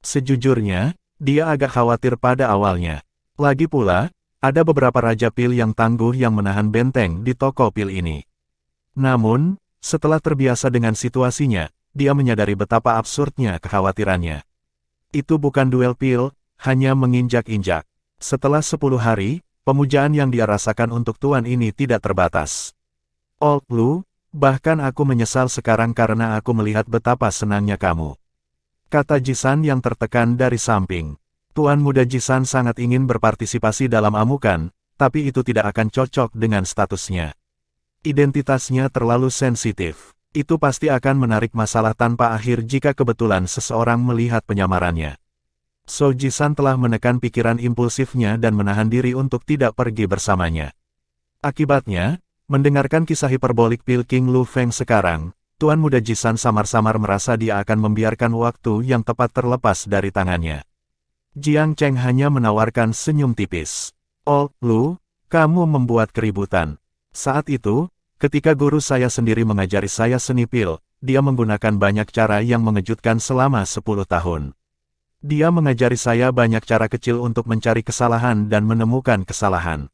Sejujurnya, dia agak khawatir pada awalnya. Lagi pula, ada beberapa Raja Pil yang tangguh yang menahan benteng di toko pil ini. Namun, setelah terbiasa dengan situasinya, dia menyadari betapa absurdnya kekhawatirannya. Itu bukan duel pil, hanya menginjak-injak. Setelah 10 hari, pemujaan yang dia rasakan untuk tuan ini tidak terbatas. Old Lu, bahkan aku menyesal sekarang karena aku melihat betapa senangnya kamu. Kata Jisan yang tertekan dari samping. Tuan muda Jisan sangat ingin berpartisipasi dalam amukan, tapi itu tidak akan cocok dengan statusnya. Identitasnya terlalu sensitif. Itu pasti akan menarik masalah tanpa akhir jika kebetulan seseorang melihat penyamarannya. So Jisan telah menekan pikiran impulsifnya dan menahan diri untuk tidak pergi bersamanya. Akibatnya, mendengarkan kisah hiperbolik Pil King Lu Feng sekarang, Tuan muda Jisan samar-samar merasa dia akan membiarkan waktu yang tepat terlepas dari tangannya. Jiang Cheng hanya menawarkan senyum tipis. Oh, Lu, kamu membuat keributan. Saat itu, ketika guru saya sendiri mengajari saya seni pil, dia menggunakan banyak cara yang mengejutkan selama 10 tahun. Dia mengajari saya banyak cara kecil untuk mencari kesalahan dan menemukan kesalahan.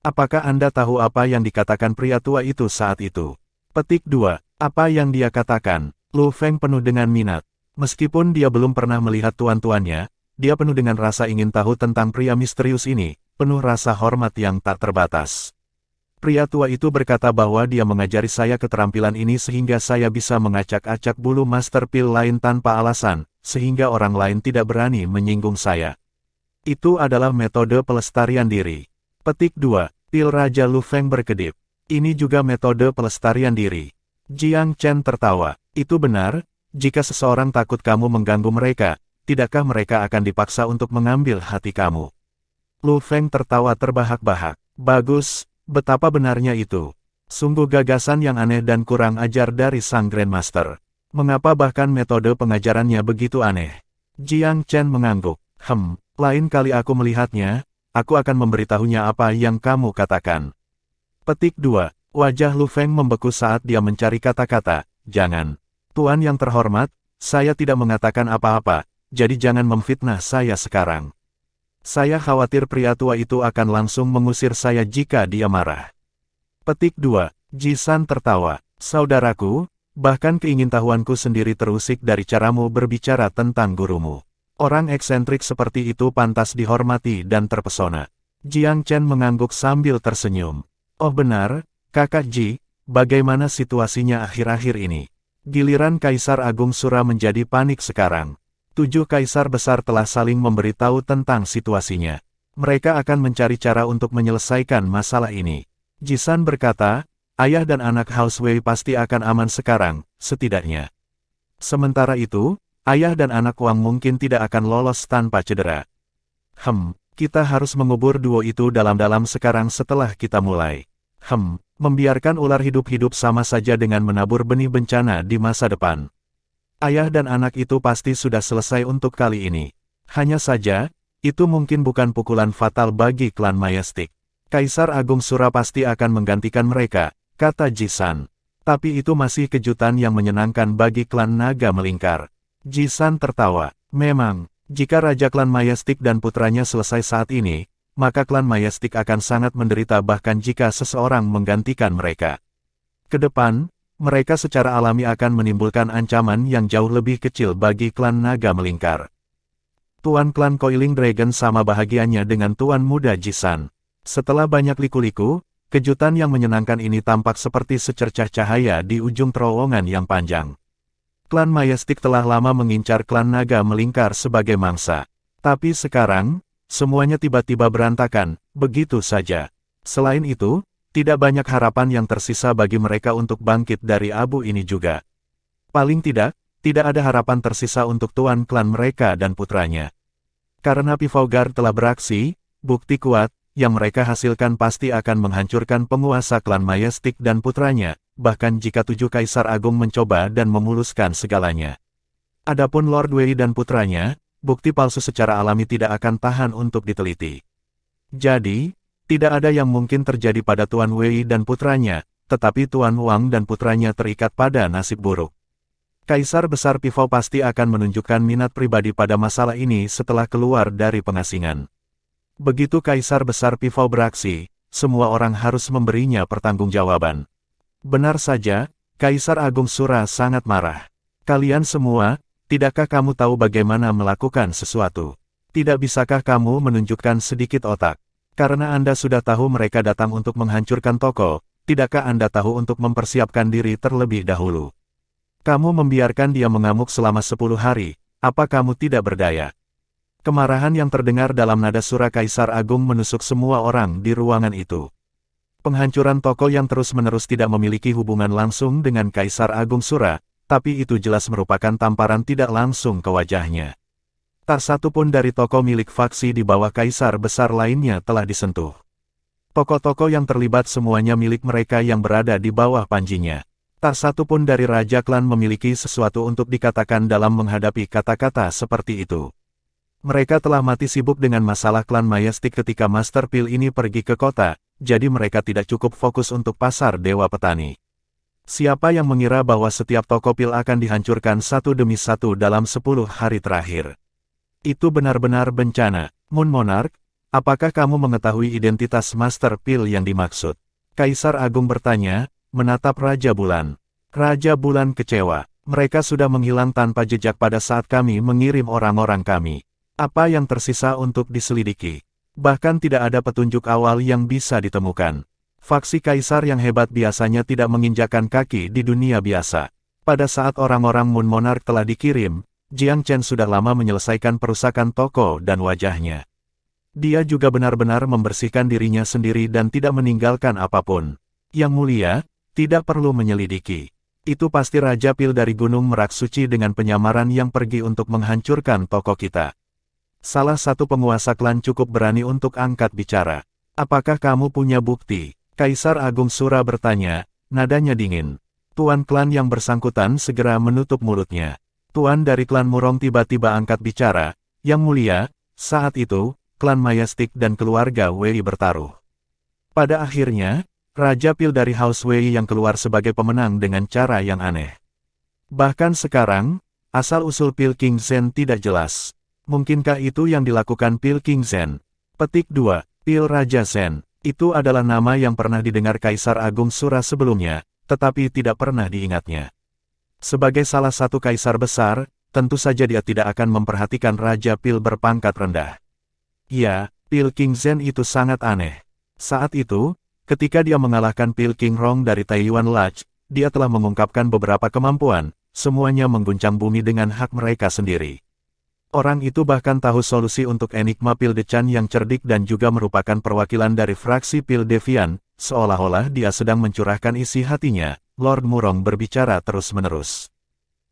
Apakah Anda tahu apa yang dikatakan pria tua itu saat itu? Petik 2. Apa yang dia katakan? Lu Feng penuh dengan minat. Meskipun dia belum pernah melihat tuan-tuannya, dia penuh dengan rasa ingin tahu tentang pria misterius ini, penuh rasa hormat yang tak terbatas. Pria tua itu berkata bahwa dia mengajari saya keterampilan ini sehingga saya bisa mengacak-acak bulu master pil lain tanpa alasan, sehingga orang lain tidak berani menyinggung saya. Itu adalah metode pelestarian diri. Petik 2. Pil Raja Lu Feng berkedip. Ini juga metode pelestarian diri. Jiang Chen tertawa. Itu benar, jika seseorang takut kamu mengganggu mereka, tidakkah mereka akan dipaksa untuk mengambil hati kamu? Lu Feng tertawa terbahak-bahak. Bagus, betapa benarnya itu. Sungguh gagasan yang aneh dan kurang ajar dari sang Grandmaster. Mengapa bahkan metode pengajarannya begitu aneh? Jiang Chen mengangguk. Lain kali aku melihatnya, aku akan memberitahunya apa yang kamu katakan. Petik 2. Wajah Lu Feng membeku saat dia mencari kata-kata. Jangan. Tuan yang terhormat, saya tidak mengatakan apa-apa, jadi jangan memfitnah saya sekarang. Saya khawatir pria tua itu akan langsung mengusir saya jika dia marah. Petik 2. Jisan tertawa. Saudaraku, bahkan keingintahuanku sendiri terusik dari caramu berbicara tentang gurumu. Orang eksentrik seperti itu pantas dihormati dan terpesona. Jiang Chen mengangguk sambil tersenyum. Oh benar, Kakak Ji, bagaimana situasinya akhir-akhir ini? Giliran Kaisar Agung Sura menjadi panik sekarang. 7 kaisar besar telah saling memberitahu tentang situasinya. Mereka akan mencari cara untuk menyelesaikan masalah ini. Jisan berkata, ayah dan anak House Wei pasti akan aman sekarang, setidaknya. Sementara itu, ayah dan anak Wang mungkin tidak akan lolos tanpa cedera. Kita harus mengubur duo itu dalam-dalam sekarang setelah kita mulai. Membiarkan ular hidup-hidup sama saja dengan menabur benih bencana di masa depan. Ayah dan anak itu pasti sudah selesai untuk kali ini. Hanya saja, itu mungkin bukan pukulan fatal bagi klan Majestic. Kaisar Agung Sura pasti akan menggantikan mereka, kata Jisan. Tapi itu masih kejutan yang menyenangkan bagi klan Naga Melingkar. Jisan tertawa. Memang, jika Raja Klan Majestic dan putranya selesai saat ini, maka klan Majestic akan sangat menderita bahkan jika seseorang menggantikan mereka. Kedepan, mereka secara alami akan menimbulkan ancaman yang jauh lebih kecil bagi klan Naga Melingkar. Tuan klan Coiling Dragon sama bahagianya dengan Tuan Muda Jisan. Setelah banyak liku-liku, kejutan yang menyenangkan ini tampak seperti secercah cahaya di ujung terowongan yang panjang. Klan Majestic telah lama mengincar klan Naga Melingkar sebagai mangsa. Tapi sekarang, semuanya tiba-tiba berantakan, begitu saja. Selain itu, tidak banyak harapan yang tersisa bagi mereka untuk bangkit dari abu ini juga. Paling tidak ada harapan tersisa untuk tuan klan mereka dan putranya. Karena Pivaugar telah beraksi, bukti kuat yang mereka hasilkan pasti akan menghancurkan penguasa klan Majestic dan putranya, bahkan jika 7 Kaisar Agung mencoba dan memuluskan segalanya. Adapun Lord Wei dan putranya, bukti palsu secara alami tidak akan tahan untuk diteliti. Jadi, tidak ada yang mungkin terjadi pada Tuan Wei dan putranya, tetapi Tuan Wang dan putranya terikat pada nasib buruk. Kaisar Besar Pivau pasti akan menunjukkan minat pribadi pada masalah ini setelah keluar dari pengasingan. Begitu Kaisar Besar Pivau beraksi, semua orang harus memberinya pertanggungjawaban. Benar saja, Kaisar Agung Sura sangat marah. Kalian semua, tidakkah kamu tahu bagaimana melakukan sesuatu? Tidak bisakah kamu menunjukkan sedikit otak? Karena Anda sudah tahu mereka datang untuk menghancurkan toko, tidakkah Anda tahu untuk mempersiapkan diri terlebih dahulu? Kamu membiarkan dia mengamuk selama 10 hari, apa kamu tidak berdaya? Kemarahan yang terdengar dalam nada suara Kaisar Agung menusuk semua orang di ruangan itu. Penghancuran toko yang terus-menerus tidak memiliki hubungan langsung dengan Kaisar Agung Sura, tapi itu jelas merupakan tamparan tidak langsung ke wajahnya. Tak satu pun dari toko milik faksi di bawah Kaisar Besar lainnya telah disentuh. Toko-toko yang terlibat semuanya milik mereka yang berada di bawah panjinya. Tak satu pun dari Raja Klan memiliki sesuatu untuk dikatakan dalam menghadapi kata-kata seperti itu. Mereka telah mati sibuk dengan masalah klan Mayastik ketika Master Pil ini pergi ke kota, jadi mereka tidak cukup fokus untuk pasar Dewa Petani. Siapa yang mengira bahwa setiap toko pil akan dihancurkan satu demi satu dalam 10 hari terakhir? Itu benar-benar bencana. Moon Monarch, apakah kamu mengetahui identitas Master Pil yang dimaksud? Kaisar Agung bertanya, menatap Raja Bulan. Raja Bulan kecewa. Mereka sudah menghilang tanpa jejak pada saat kami mengirim orang-orang kami. Apa yang tersisa untuk diselidiki? Bahkan tidak ada petunjuk awal yang bisa ditemukan. Faksi Kaisar yang hebat biasanya tidak menginjakkan kaki di dunia biasa. Pada saat orang-orang Moon Monarch telah dikirim, Jiang Chen sudah lama menyelesaikan perusakan toko dan wajahnya. Dia juga benar-benar membersihkan dirinya sendiri dan tidak meninggalkan apapun. Yang mulia, tidak perlu menyelidiki. Itu pasti Raja Pil dari Gunung Merak Suci dengan penyamaran yang pergi untuk menghancurkan toko kita. Salah satu penguasa klan cukup berani untuk angkat bicara. Apakah kamu punya bukti? Kaisar Agung Sura bertanya, nadanya dingin. Tuan klan yang bersangkutan segera menutup mulutnya. Tuan dari klan Murong tiba-tiba angkat bicara, Yang mulia, saat itu, klan Mayastik dan keluarga Wei bertaruh. Pada akhirnya, Raja Pil dari House Wei yang keluar sebagai pemenang dengan cara yang aneh. Bahkan sekarang, asal-usul Pil King Zhen tidak jelas. Mungkinkah itu yang dilakukan Pil King Zhen? Petik 2. Pil Raja Zhen. Itu adalah nama yang pernah didengar Kaisar Agung Sura sebelumnya, tetapi tidak pernah diingatnya. Sebagai salah satu kaisar besar, tentu saja dia tidak akan memperhatikan Raja Pil berpangkat rendah. Ya, Pil King Zhen itu sangat aneh. Saat itu, ketika dia mengalahkan Pil King Rong dari Taiyuan Lodge, dia telah mengungkapkan beberapa kemampuan, semuanya mengguncang bumi dengan hak mereka sendiri. Orang itu bahkan tahu solusi untuk enigma Pil Dechan yang cerdik dan juga merupakan perwakilan dari fraksi Pil Devian, seolah-olah dia sedang mencurahkan isi hatinya. Lord Murong berbicara terus-menerus.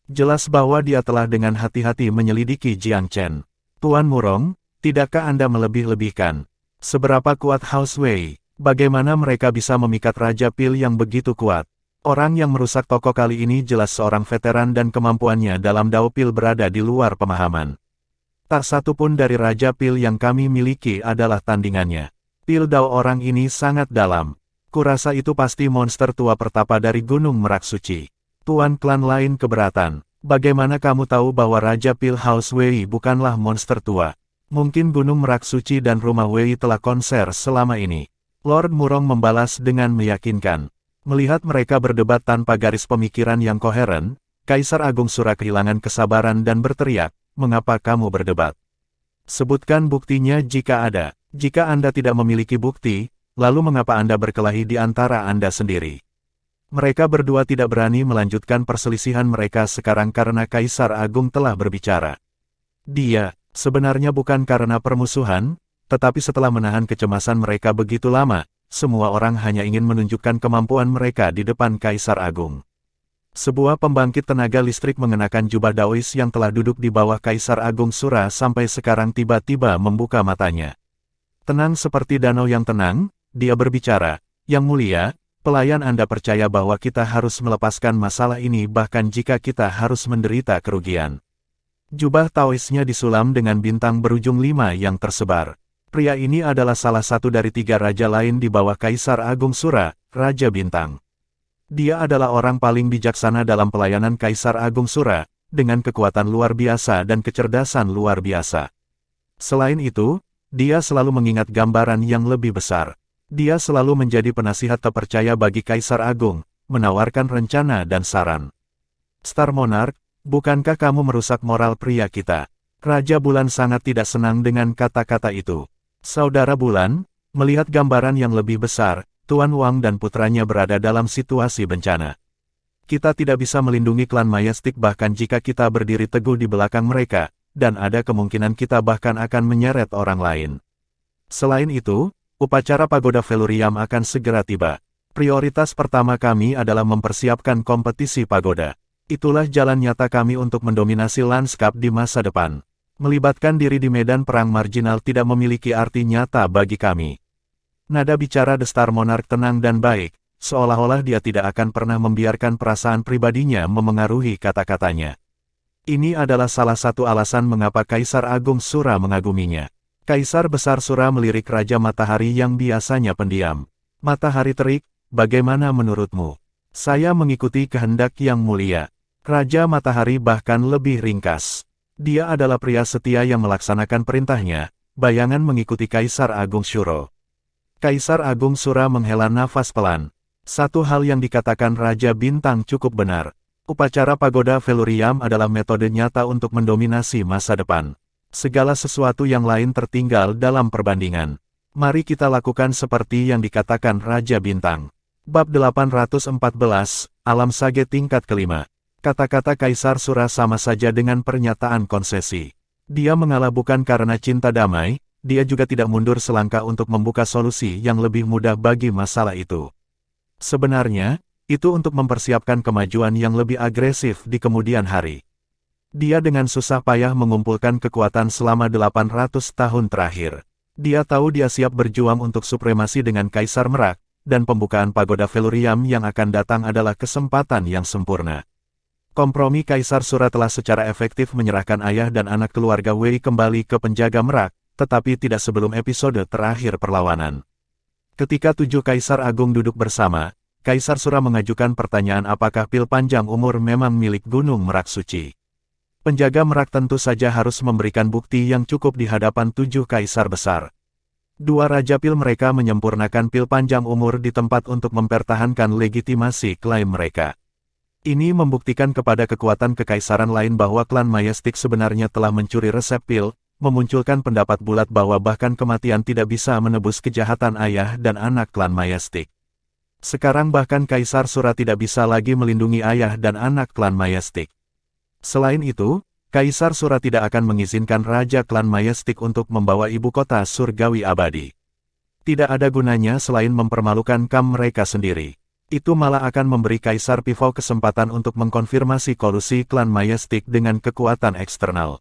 Jelas bahwa dia telah dengan hati-hati menyelidiki Jiang Chen. Tuan Murong, tidakkah Anda melebih-lebihkan? Seberapa kuat House Wei? Bagaimana mereka bisa memikat Raja Pil yang begitu kuat? Orang yang merusak toko kali ini jelas seorang veteran dan kemampuannya dalam Dao Pil berada di luar pemahaman. Tak satu pun dari Raja Pil yang kami miliki adalah tandingannya. Pil Dao orang ini sangat dalam. Kurasa itu pasti monster tua pertapa dari Gunung Merak Suci. Tuan klan lain keberatan. Bagaimana kamu tahu bahwa Raja Pil House Wei bukanlah monster tua? Mungkin Gunung Merak Suci dan rumah Wei telah konser selama ini. Lord Murong membalas dengan meyakinkan. Melihat mereka berdebat tanpa garis pemikiran yang koheren, Kaisar Agung Sura kehilangan kesabaran dan berteriak, mengapa kamu berdebat? Sebutkan buktinya jika ada. Jika Anda tidak memiliki bukti, lalu mengapa Anda berkelahi di antara Anda sendiri? Mereka berdua tidak berani melanjutkan perselisihan mereka sekarang karena Kaisar Agung telah berbicara. Dia, sebenarnya bukan karena permusuhan, tetapi setelah menahan kecemasan mereka begitu lama, semua orang hanya ingin menunjukkan kemampuan mereka di depan Kaisar Agung. Sebuah pembangkit tenaga listrik mengenakan jubah Daois yang telah duduk di bawah Kaisar Agung Sura sampai sekarang tiba-tiba membuka matanya. Tenang seperti danau yang tenang, dia berbicara, Yang mulia, pelayan Anda percaya bahwa kita harus melepaskan masalah ini bahkan jika kita harus menderita kerugian. Jubah Taoisnya disulam dengan bintang berujung 5 yang tersebar. Pria ini adalah salah satu dari 3 raja lain di bawah Kaisar Agung Sura, Raja Bintang. Dia adalah orang paling bijaksana dalam pelayanan Kaisar Agung Sura, dengan kekuatan luar biasa dan kecerdasan luar biasa. Selain itu, dia selalu mengingat gambaran yang lebih besar. Dia selalu menjadi penasihat terpercaya bagi Kaisar Agung, menawarkan rencana dan saran. Star Monarch, bukankah kamu merusak moral pria kita? Raja Bulan sangat tidak senang dengan kata-kata itu. Saudara Bulan, melihat gambaran yang lebih besar, Tuan Wang dan putranya berada dalam situasi bencana. Kita tidak bisa melindungi klan Mayastik bahkan jika kita berdiri teguh di belakang mereka, dan ada kemungkinan kita bahkan akan menyeret orang lain. Selain itu, upacara Pagoda Velurium akan segera tiba. Prioritas pertama kami adalah mempersiapkan kompetisi pagoda. Itulah jalan nyata kami untuk mendominasi lanskap di masa depan. Melibatkan diri di medan perang marginal tidak memiliki arti nyata bagi kami. Nada bicara The Star Monarch tenang dan baik, seolah-olah dia tidak akan pernah membiarkan perasaan pribadinya memengaruhi kata-katanya. Ini adalah salah satu alasan mengapa Kaisar Agung Sura mengaguminya. Kaisar Besar Sura melirik Raja Matahari yang biasanya pendiam. Matahari terik, bagaimana menurutmu? Saya mengikuti kehendak yang mulia. Raja Matahari bahkan lebih ringkas. Dia adalah pria setia yang melaksanakan perintahnya, bayangan mengikuti Kaisar Agung Shuro. Kaisar Agung Sura menghela nafas pelan. Satu hal yang dikatakan Raja Bintang cukup benar. Upacara Pagoda Velurium adalah metode nyata untuk mendominasi masa depan. Segala sesuatu yang lain tertinggal dalam perbandingan. Mari kita lakukan seperti yang dikatakan Raja Bintang. Bab 814, Alam Sage tingkat kelima. Kata-kata Kaisar Sura sama saja dengan pernyataan konsesi. Dia mengalah bukan karena cinta damai, dia juga tidak mundur selangkah untuk membuka solusi yang lebih mudah bagi masalah itu. Sebenarnya, itu untuk mempersiapkan kemajuan yang lebih agresif di kemudian hari. Dia dengan susah payah mengumpulkan kekuatan selama 800 tahun terakhir. Dia tahu dia siap berjuang untuk supremasi dengan Kaisar Merak, dan pembukaan Pagoda Velurium yang akan datang adalah kesempatan yang sempurna. Kompromi Kaisar Sura telah secara efektif menyerahkan ayah dan anak keluarga Wei kembali ke penjaga Merak, tetapi tidak sebelum episode terakhir perlawanan. Ketika 7 Kaisar Agung duduk bersama, Kaisar Sura mengajukan pertanyaan apakah pil panjang umur memang milik Gunung Merak Suci. Penjaga Merak tentu saja harus memberikan bukti yang cukup di hadapan 7 Kaisar Besar. 2 Raja Pil mereka menyempurnakan pil panjang umur di tempat untuk mempertahankan legitimasi klaim mereka. Ini membuktikan kepada kekuatan kekaisaran lain bahwa klan Majestic sebenarnya telah mencuri resep pil, memunculkan pendapat bulat bahwa bahkan kematian tidak bisa menebus kejahatan ayah dan anak klan Majestic. Sekarang bahkan Kaisar Sura tidak bisa lagi melindungi ayah dan anak klan Majestic. Selain itu, Kaisar Sura tidak akan mengizinkan Raja klan Majestic untuk membawa ibu kota surgawi abadi. Tidak ada gunanya selain mempermalukan kam mereka sendiri. Itu malah akan memberi Kaisar Pivot kesempatan untuk mengkonfirmasi kolusi klan Majestic dengan kekuatan eksternal.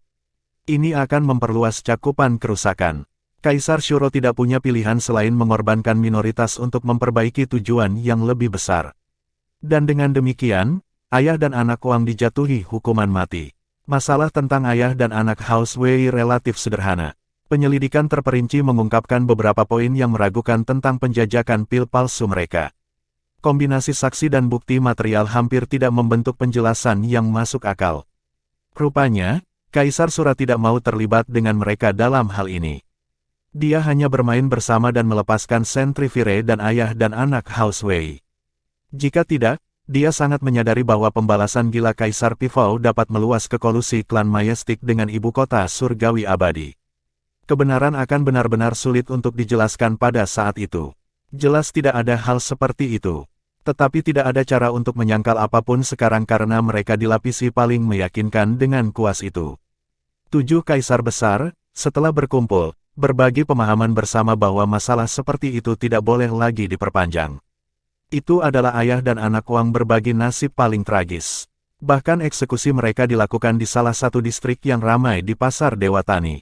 Ini akan memperluas cakupan kerusakan. Kaisar Shuro tidak punya pilihan selain mengorbankan minoritas untuk memperbaiki tujuan yang lebih besar. Dan dengan demikian, ayah dan anak Wang dijatuhi hukuman mati. Masalah tentang ayah dan anak House Wei relatif sederhana. Penyelidikan terperinci mengungkapkan beberapa poin yang meragukan tentang penjajakan pil palsu mereka. Kombinasi saksi dan bukti material hampir tidak membentuk penjelasan yang masuk akal. Rupanya, Kaisar Sura tidak mau terlibat dengan mereka dalam hal ini. Dia hanya bermain bersama dan melepaskan Centrivire dan ayah dan anak House Wei. Jika tidak, dia sangat menyadari bahwa pembalasan gila Kaisar Pivot dapat meluas ke kolusi klan Majestic dengan ibu kota surgawi abadi. Kebenaran akan benar-benar sulit untuk dijelaskan pada saat itu. Jelas tidak ada hal seperti itu. Tetapi tidak ada cara untuk menyangkal apapun sekarang karena mereka dilapisi paling meyakinkan dengan kuas itu. 7 Kaisar Besar, setelah berkumpul, berbagi pemahaman bersama bahwa masalah seperti itu tidak boleh lagi diperpanjang. Itu adalah ayah dan anak Wang berbagi nasib paling tragis. Bahkan eksekusi mereka dilakukan di salah satu distrik yang ramai di Pasar Dewa Tani.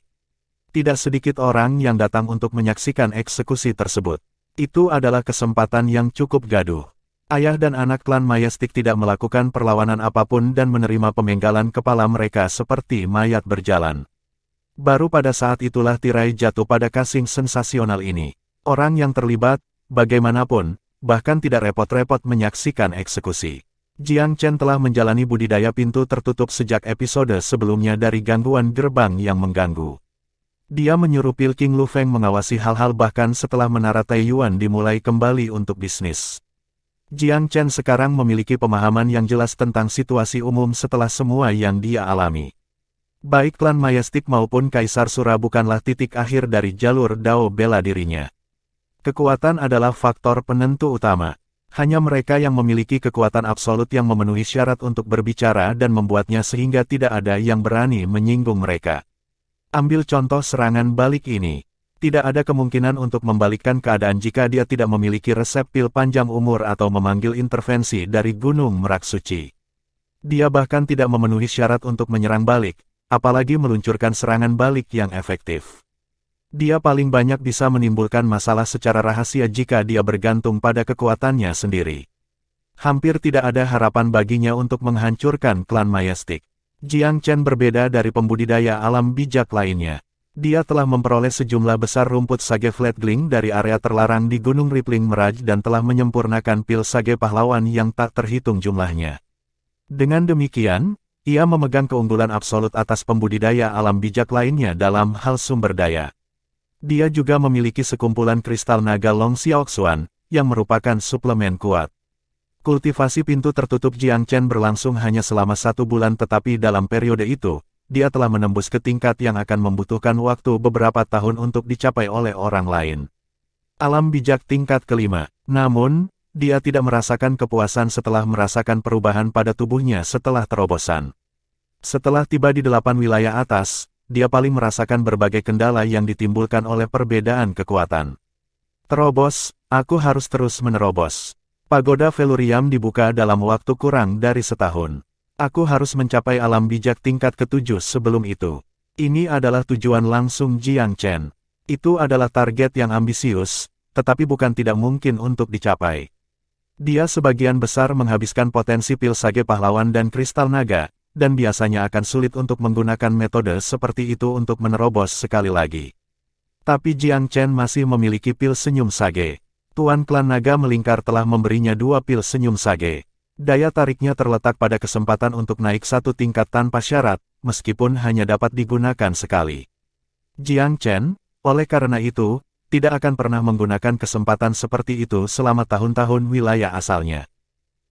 Tidak sedikit orang yang datang untuk menyaksikan eksekusi tersebut. Itu adalah kesempatan yang cukup gaduh. Ayah dan anak klan Majestic tidak melakukan perlawanan apapun dan menerima pemenggalan kepala mereka seperti mayat berjalan. Baru pada saat itulah tirai jatuh pada casing sensasional ini. Orang yang terlibat, bagaimanapun, bahkan tidak repot-repot menyaksikan eksekusi. Jiang Chen telah menjalani budidaya pintu tertutup sejak episode sebelumnya dari gangguan gerbang yang mengganggu. Dia menyuruh Pil King Lu Feng mengawasi hal-hal bahkan setelah menara Taiyuan dimulai kembali untuk bisnis. Jiang Chen sekarang memiliki pemahaman yang jelas tentang situasi umum setelah semua yang dia alami. Baik klan Majestic maupun Kaisar Sura bukanlah titik akhir dari jalur Dao bela dirinya. Kekuatan adalah faktor penentu utama. Hanya mereka yang memiliki kekuatan absolut yang memenuhi syarat untuk berbicara dan membuatnya sehingga tidak ada yang berani menyinggung mereka. Ambil contoh serangan balik ini. Tidak ada kemungkinan untuk membalikkan keadaan jika dia tidak memiliki resep pil panjang umur atau memanggil intervensi dari Gunung Merak Suci. Dia bahkan tidak memenuhi syarat untuk menyerang balik, apalagi meluncurkan serangan balik yang efektif. Dia paling banyak bisa menimbulkan masalah secara rahasia jika dia bergantung pada kekuatannya sendiri. Hampir tidak ada harapan baginya untuk menghancurkan klan Majestic. Jiang Chen berbeda dari pembudidaya alam bijak lainnya. Dia telah memperoleh sejumlah besar rumput sage flatgling dari area terlarang di Gunung Rippling Mirage dan telah menyempurnakan pil sage pahlawan yang tak terhitung jumlahnya. Dengan demikian, ia memegang keunggulan absolut atas pembudidaya alam bijak lainnya dalam hal sumber daya. Dia juga memiliki sekumpulan kristal naga Long Xiaoxuan, yang merupakan suplemen kuat. Kultivasi pintu tertutup Jiang Chen berlangsung hanya selama 1 bulan tetapi dalam periode itu, dia telah menembus ke tingkat yang akan membutuhkan waktu beberapa tahun untuk dicapai oleh orang lain. Alam bijak tingkat kelima. Namun, dia tidak merasakan kepuasan setelah merasakan perubahan pada tubuhnya setelah terobosan. Setelah tiba di 8 wilayah atas, dia paling merasakan berbagai kendala yang ditimbulkan oleh perbedaan kekuatan. Terobos, aku harus terus menerobos. Pagoda Velurium dibuka dalam waktu kurang dari setahun. Aku harus mencapai alam bijak tingkat ke-7 sebelum itu. Ini adalah tujuan langsung Jiang Chen. Itu adalah target yang ambisius, tetapi bukan tidak mungkin untuk dicapai. Dia sebagian besar menghabiskan potensi pil sage pahlawan dan kristal naga, dan biasanya akan sulit untuk menggunakan metode seperti itu untuk menerobos sekali lagi. Tapi Jiang Chen masih memiliki pil senyum sage. Tuan klan naga melingkar telah memberinya 2 pil senyum sage. Daya tariknya terletak pada kesempatan untuk naik 1 tingkat tanpa syarat, meskipun hanya dapat digunakan sekali. Jiang Chen, oleh karena itu, tidak akan pernah menggunakan kesempatan seperti itu selama tahun-tahun wilayah asalnya.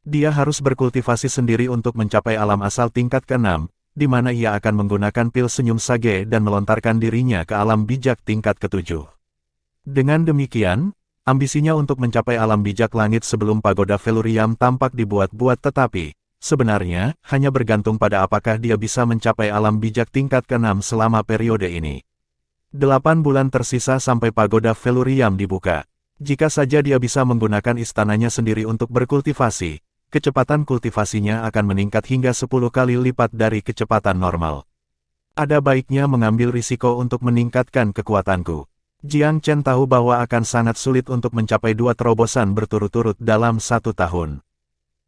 Dia harus berkultivasi sendiri untuk mencapai alam asal tingkat ke-6, di mana ia akan menggunakan pil senyum sage dan melontarkan dirinya ke alam bijak tingkat ke-7. Dengan demikian, ambisinya untuk mencapai alam bijak langit sebelum pagoda Velurium tampak dibuat-buat tetapi, sebenarnya, hanya bergantung pada apakah dia bisa mencapai alam bijak tingkat ke-6 selama periode ini. 8 bulan tersisa sampai pagoda Velurium dibuka. Jika saja dia bisa menggunakan istananya sendiri untuk berkultivasi, kecepatan kultivasinya akan meningkat hingga 10 kali lipat dari kecepatan normal. Ada baiknya mengambil risiko untuk meningkatkan kekuatanku. Jiang Chen tahu bahwa akan sangat sulit untuk mencapai 2 terobosan berturut-turut dalam 1 tahun.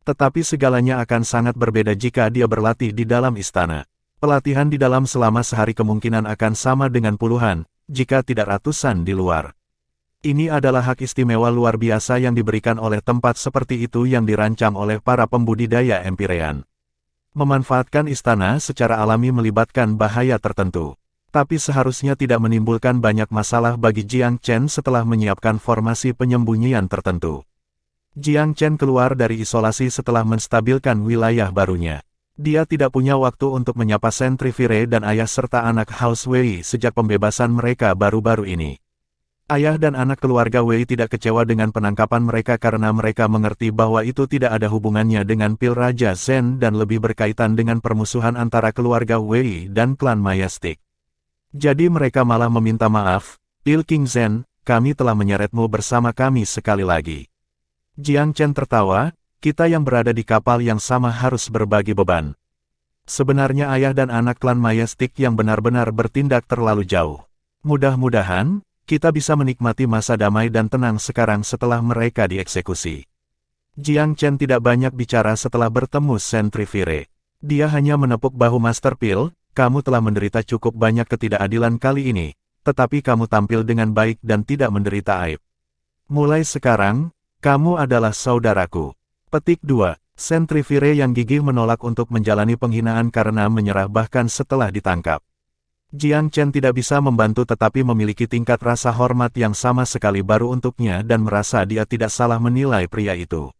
Tetapi segalanya akan sangat berbeda jika dia berlatih di dalam istana. Pelatihan di dalam selama sehari kemungkinan akan sama dengan puluhan, jika tidak ratusan di luar. Ini adalah hak istimewa luar biasa yang diberikan oleh tempat seperti itu yang dirancang oleh para pembudidaya Empirean. Memanfaatkan istana secara alami melibatkan bahaya tertentu. Tapi seharusnya tidak menimbulkan banyak masalah bagi Jiang Chen setelah menyiapkan formasi penyembunyian tertentu. Jiang Chen keluar dari isolasi setelah menstabilkan wilayah barunya. Dia tidak punya waktu untuk menyapa Sentry Fire dan ayah serta anak House Wei sejak pembebasan mereka baru-baru ini. Ayah dan anak keluarga Wei tidak kecewa dengan penangkapan mereka karena mereka mengerti bahwa itu tidak ada hubungannya dengan pil Raja Zhen dan lebih berkaitan dengan permusuhan antara keluarga Wei dan klan Majestic. Jadi mereka malah meminta maaf, Il King Zhen, kami telah menyeretmu bersama kami sekali lagi. Jiang Chen tertawa, kita yang berada di kapal yang sama harus berbagi beban. Sebenarnya ayah dan anak klan Majestic yang benar-benar bertindak terlalu jauh. Mudah-mudahan, kita bisa menikmati masa damai dan tenang sekarang setelah mereka dieksekusi. Jiang Chen tidak banyak bicara setelah bertemu Sentry Fire. Dia hanya menepuk bahu Master Pil. Kamu telah menderita cukup banyak ketidakadilan kali ini, tetapi kamu tampil dengan baik dan tidak menderita aib. Mulai sekarang, kamu adalah saudaraku. Petik 2. Sentry Fire yang gigih menolak untuk menjalani penghinaan karena menyerah bahkan setelah ditangkap. Jiang Chen tidak bisa membantu tetapi memiliki tingkat rasa hormat yang sama sekali baru untuknya dan merasa dia tidak salah menilai pria itu.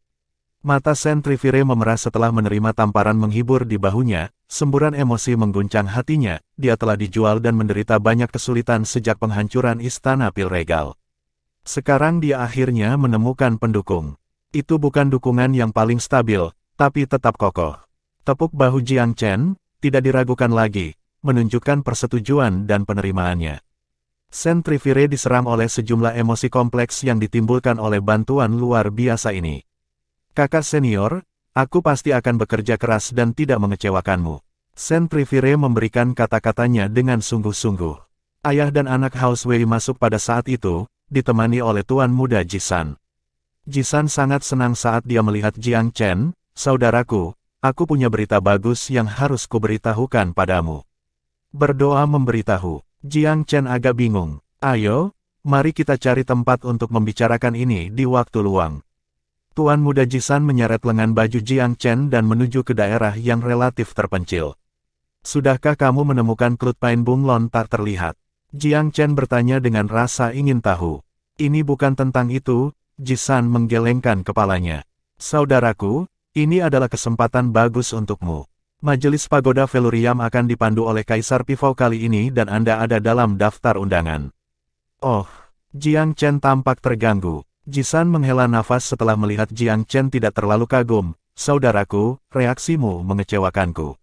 Mata Sentry Fire memerah setelah menerima tamparan menghibur di bahunya, semburan emosi mengguncang hatinya, dia telah dijual dan menderita banyak kesulitan sejak penghancuran istana pil regal. Sekarang dia akhirnya menemukan pendukung. Itu bukan dukungan yang paling stabil, tapi tetap kokoh. Tepuk bahu Jiang Chen, tidak diragukan lagi, menunjukkan persetujuan dan penerimaannya. Sentry Fire diserang oleh sejumlah emosi kompleks yang ditimbulkan oleh bantuan luar biasa ini. Kakak senior, aku pasti akan bekerja keras dan tidak mengecewakanmu. Sentry Fire memberikan kata-katanya dengan sungguh-sungguh. Ayah dan anak House Wei masuk pada saat itu, ditemani oleh Tuan Muda Jisan. Jisan sangat senang saat dia melihat Jiang Chen, saudaraku, aku punya berita bagus yang harus kuberitahukan padamu. Berdoa memberitahu. Jiang Chen agak bingung. Ayo, mari kita cari tempat untuk membicarakan ini di waktu luang. Tuan Muda Jisan menyeret lengan baju Jiang Chen dan menuju ke daerah yang relatif terpencil. Sudahkah kamu menemukan Klut Pain Bunglon tak terlihat? Jiang Chen bertanya dengan rasa ingin tahu. Ini bukan tentang itu, Jisan menggelengkan kepalanya. Saudaraku, ini adalah kesempatan bagus untukmu. Majelis Pagoda Velurium akan dipandu oleh Kaisar Pifau kali ini dan Anda ada dalam daftar undangan. Oh, Jiang Chen tampak terganggu. Jisan menghela nafas setelah melihat Jiang Chen tidak terlalu kagum. Saudaraku, reaksimu mengecewakanku.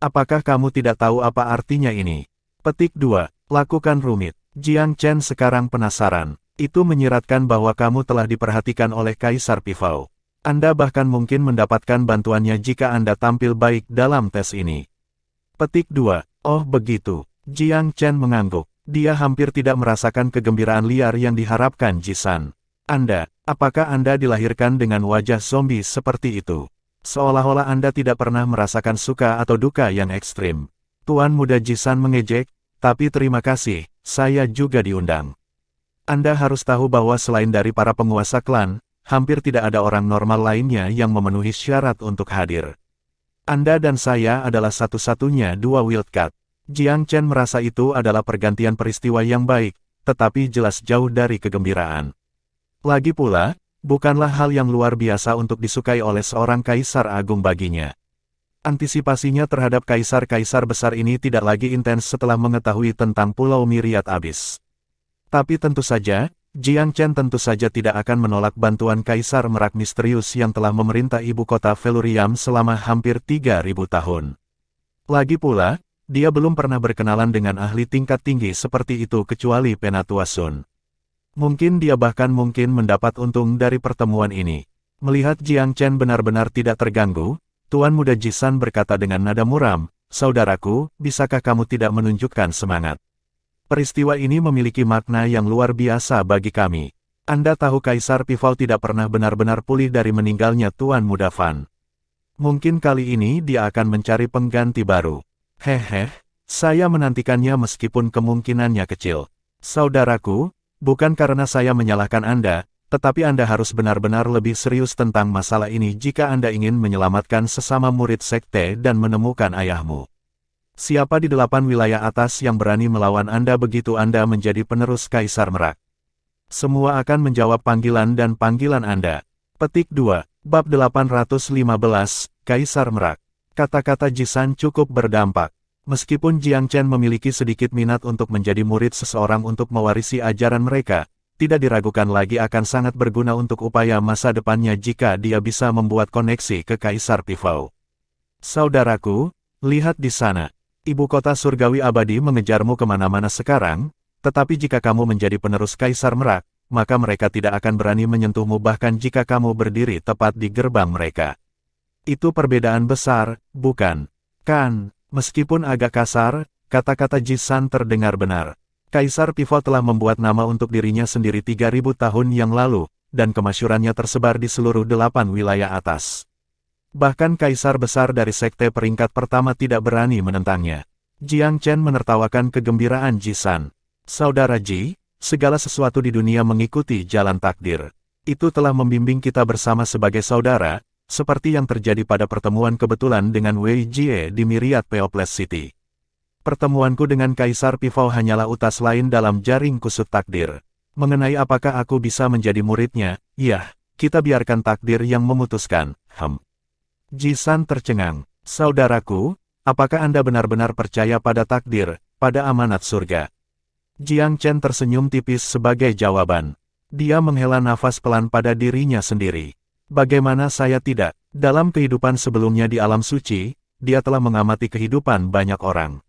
Apakah kamu tidak tahu apa artinya ini? Petik 2. Lakukan rumit. Jiang Chen sekarang penasaran. Itu menyiratkan bahwa kamu telah diperhatikan oleh Kaisar Pifau. Anda bahkan mungkin mendapatkan bantuannya jika Anda tampil baik dalam tes ini. Petik 2. Oh begitu. Jiang Chen mengangguk. Dia hampir tidak merasakan kegembiraan liar yang diharapkan Jisan. Apakah Anda dilahirkan dengan wajah zombie seperti itu? Seolah-olah Anda tidak pernah merasakan suka atau duka yang ekstrim. Tuan Muda Jisan mengejek, tapi terima kasih, saya juga diundang. Anda harus tahu bahwa selain dari para penguasa klan, hampir tidak ada orang normal lainnya yang memenuhi syarat untuk hadir. Anda dan saya adalah satu-satunya dua wildcat. Jiang Chen merasa itu adalah pergantian peristiwa yang baik, tetapi jelas jauh dari kegembiraan. Lagi pula, bukanlah hal yang luar biasa untuk disukai oleh seorang kaisar agung baginya. Antisipasinya terhadap kaisar-kaisar besar ini tidak lagi intens setelah mengetahui tentang Pulau Myriad Abyss. Tapi tentu saja, Jiang Chen tentu saja tidak akan menolak bantuan Kaisar Merak misterius yang telah memerintah ibu kota Velurium selama hampir 3.000 tahun. Lagi pula, dia belum pernah berkenalan dengan ahli tingkat tinggi seperti itu kecuali Penatua Sun. Mungkin dia bahkan mendapat untung dari pertemuan ini. Melihat Jiang Chen benar-benar tidak terganggu, Tuan Muda Jisan berkata dengan nada muram, "Saudaraku, bisakah kamu tidak menunjukkan semangat? Peristiwa ini memiliki makna yang luar biasa bagi kami. Anda tahu Kaisar Pifau tidak pernah benar-benar pulih dari meninggalnya Tuan Muda Fan. Mungkin kali ini dia akan mencari pengganti baru. Hehe, saya menantikannya meskipun kemungkinannya kecil. Saudaraku, bukan karena saya menyalahkan Anda, tetapi Anda harus benar-benar lebih serius tentang masalah ini jika Anda ingin menyelamatkan sesama murid sekte dan menemukan ayahmu. Siapa di 8 wilayah atas yang berani melawan Anda begitu Anda menjadi penerus Kaisar Merak? Semua akan menjawab panggilan dan panggilan Anda. Petik 2, Bab 815, Kaisar Merak. Kata-kata Jisan cukup berdampak. Meskipun Jiang Chen memiliki sedikit minat untuk menjadi murid seseorang untuk mewarisi ajaran mereka, tidak diragukan lagi akan sangat berguna untuk upaya masa depannya jika dia bisa membuat koneksi ke Kaisar Pifau. Saudaraku, lihat di sana. Ibu kota surgawi abadi mengejarmu kemana-mana sekarang, tetapi jika kamu menjadi penerus Kaisar Merak, maka mereka tidak akan berani menyentuhmu bahkan jika kamu berdiri tepat di gerbang mereka. Itu perbedaan besar, bukan? Kan, meskipun agak kasar, kata-kata Jisan terdengar benar. Kaisar Pifau telah membuat nama untuk dirinya sendiri 3.000 tahun yang lalu, dan kemasyurannya tersebar di seluruh 8 wilayah atas. Bahkan kaisar besar dari sekte peringkat pertama tidak berani menentangnya. Jiang Chen menertawakan kegembiraan Jisan. Saudara Ji, segala sesuatu di dunia mengikuti jalan takdir. Itu telah membimbing kita bersama sebagai saudara, seperti yang terjadi pada pertemuan kebetulan dengan Wei Jie di Myriad Peoples City. Pertemuanku dengan Kaisar Pifau hanyalah utas lain dalam jaring kusut takdir. Mengenai apakah aku bisa menjadi muridnya, ya, kita biarkan takdir yang memutuskan. Jisan tercengang. Saudaraku, apakah Anda benar-benar percaya pada takdir, pada amanat surga? Jiang Chen tersenyum tipis sebagai jawaban. Dia menghela nafas pelan pada dirinya sendiri. Bagaimana saya tidak? Dalam kehidupan sebelumnya di alam suci, dia telah mengamati kehidupan banyak orang.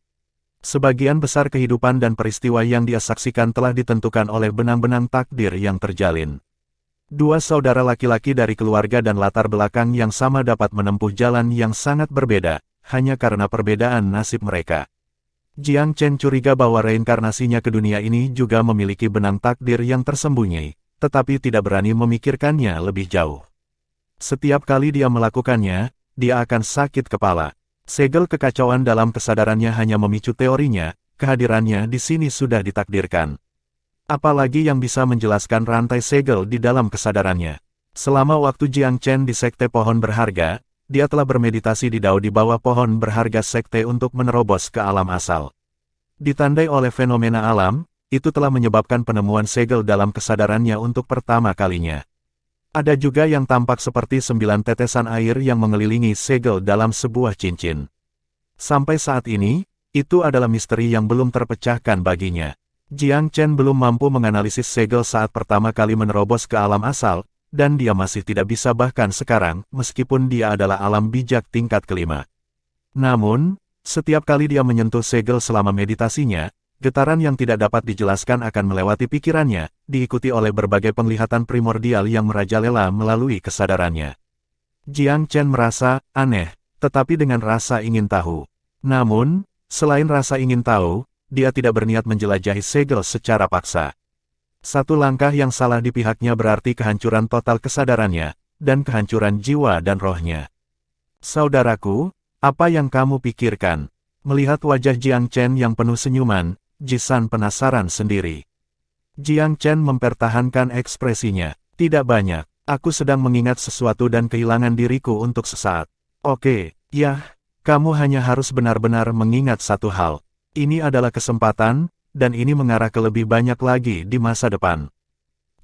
Sebagian besar kehidupan dan peristiwa yang dia saksikan telah ditentukan oleh benang-benang takdir yang terjalin. Dua saudara laki-laki dari keluarga dan latar belakang yang sama dapat menempuh jalan yang sangat berbeda, hanya karena perbedaan nasib mereka. Jiang Chen curiga bahwa reinkarnasinya ke dunia ini juga memiliki benang takdir yang tersembunyi, tetapi tidak berani memikirkannya lebih jauh. Setiap kali dia melakukannya, dia akan sakit kepala. Segel kekacauan dalam kesadarannya hanya memicu teorinya, kehadirannya di sini sudah ditakdirkan. Apalagi yang bisa menjelaskan rantai segel di dalam kesadarannya. Selama waktu Jiang Chen di Sekte Pohon Berharga, dia telah bermeditasi di dao di bawah pohon berharga sekte untuk menerobos ke alam asal. Ditandai oleh fenomena alam, itu telah menyebabkan penemuan segel dalam kesadarannya untuk pertama kalinya. Ada juga yang tampak seperti 9 tetesan air yang mengelilingi segel dalam sebuah cincin. Sampai saat ini, itu adalah misteri yang belum terpecahkan baginya. Jiang Chen belum mampu menganalisis segel saat pertama kali menerobos ke alam asal, dan dia masih tidak bisa bahkan sekarang, meskipun dia adalah alam bijak tingkat kelima. Namun, setiap kali dia menyentuh segel selama meditasinya, getaran yang tidak dapat dijelaskan akan melewati pikirannya, diikuti oleh berbagai penglihatan primordial yang merajalela melalui kesadarannya. Jiang Chen merasa aneh, tetapi dengan rasa ingin tahu. Namun, selain rasa ingin tahu, dia tidak berniat menjelajahi segel secara paksa. Satu langkah yang salah di pihaknya berarti kehancuran total kesadarannya, dan kehancuran jiwa dan rohnya. Saudaraku, apa yang kamu pikirkan? Melihat wajah Jiang Chen yang penuh senyuman, Jisan penasaran sendiri. Jiang Chen mempertahankan ekspresinya. Tidak banyak, aku sedang mengingat sesuatu dan kehilangan diriku untuk sesaat. Oke, ya, kamu hanya harus benar-benar mengingat satu hal. Ini adalah kesempatan, dan ini mengarah ke lebih banyak lagi di masa depan.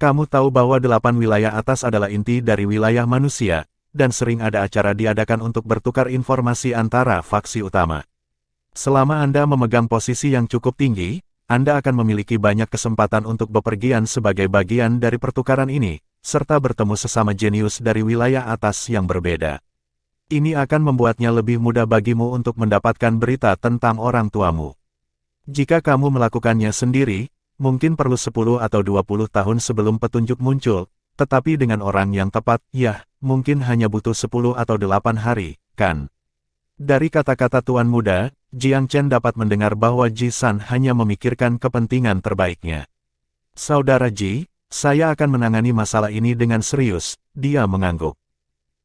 Kamu tahu bahwa 8 wilayah atas adalah inti dari wilayah manusia, dan sering ada acara diadakan untuk bertukar informasi antara faksi utama. Selama Anda memegang posisi yang cukup tinggi, Anda akan memiliki banyak kesempatan untuk bepergian sebagai bagian dari pertukaran ini, serta bertemu sesama jenius dari wilayah atas yang berbeda. Ini akan membuatnya lebih mudah bagimu untuk mendapatkan berita tentang orang tuamu. Jika kamu melakukannya sendiri, mungkin perlu 10 atau 20 tahun sebelum petunjuk muncul, tetapi dengan orang yang tepat, ya, mungkin hanya butuh 10 atau 8 hari, kan? Dari kata-kata Tuan Muda, Jiang Chen dapat mendengar bahwa Ji San hanya memikirkan kepentingan terbaiknya. Saudara Ji, saya akan menangani masalah ini dengan serius, dia mengangguk.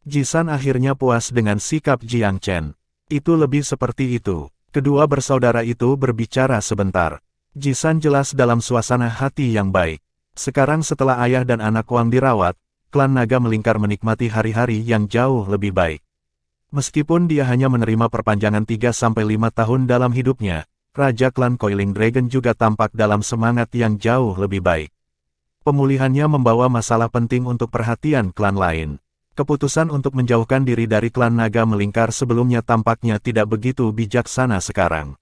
Ji San akhirnya puas dengan sikap Jiang Chen. Itu lebih seperti itu. Kedua bersaudara itu berbicara sebentar. Ji San jelas dalam suasana hati yang baik. Sekarang setelah ayah dan anak Wang dirawat, klan naga melingkar menikmati hari-hari yang jauh lebih baik. Meskipun dia hanya menerima perpanjangan 3-5 tahun dalam hidupnya, Raja klan Coiling Dragon juga tampak dalam semangat yang jauh lebih baik. Pemulihannya membawa masalah penting untuk perhatian klan lain. Keputusan untuk menjauhkan diri dari klan naga melingkar sebelumnya tampaknya tidak begitu bijaksana sekarang.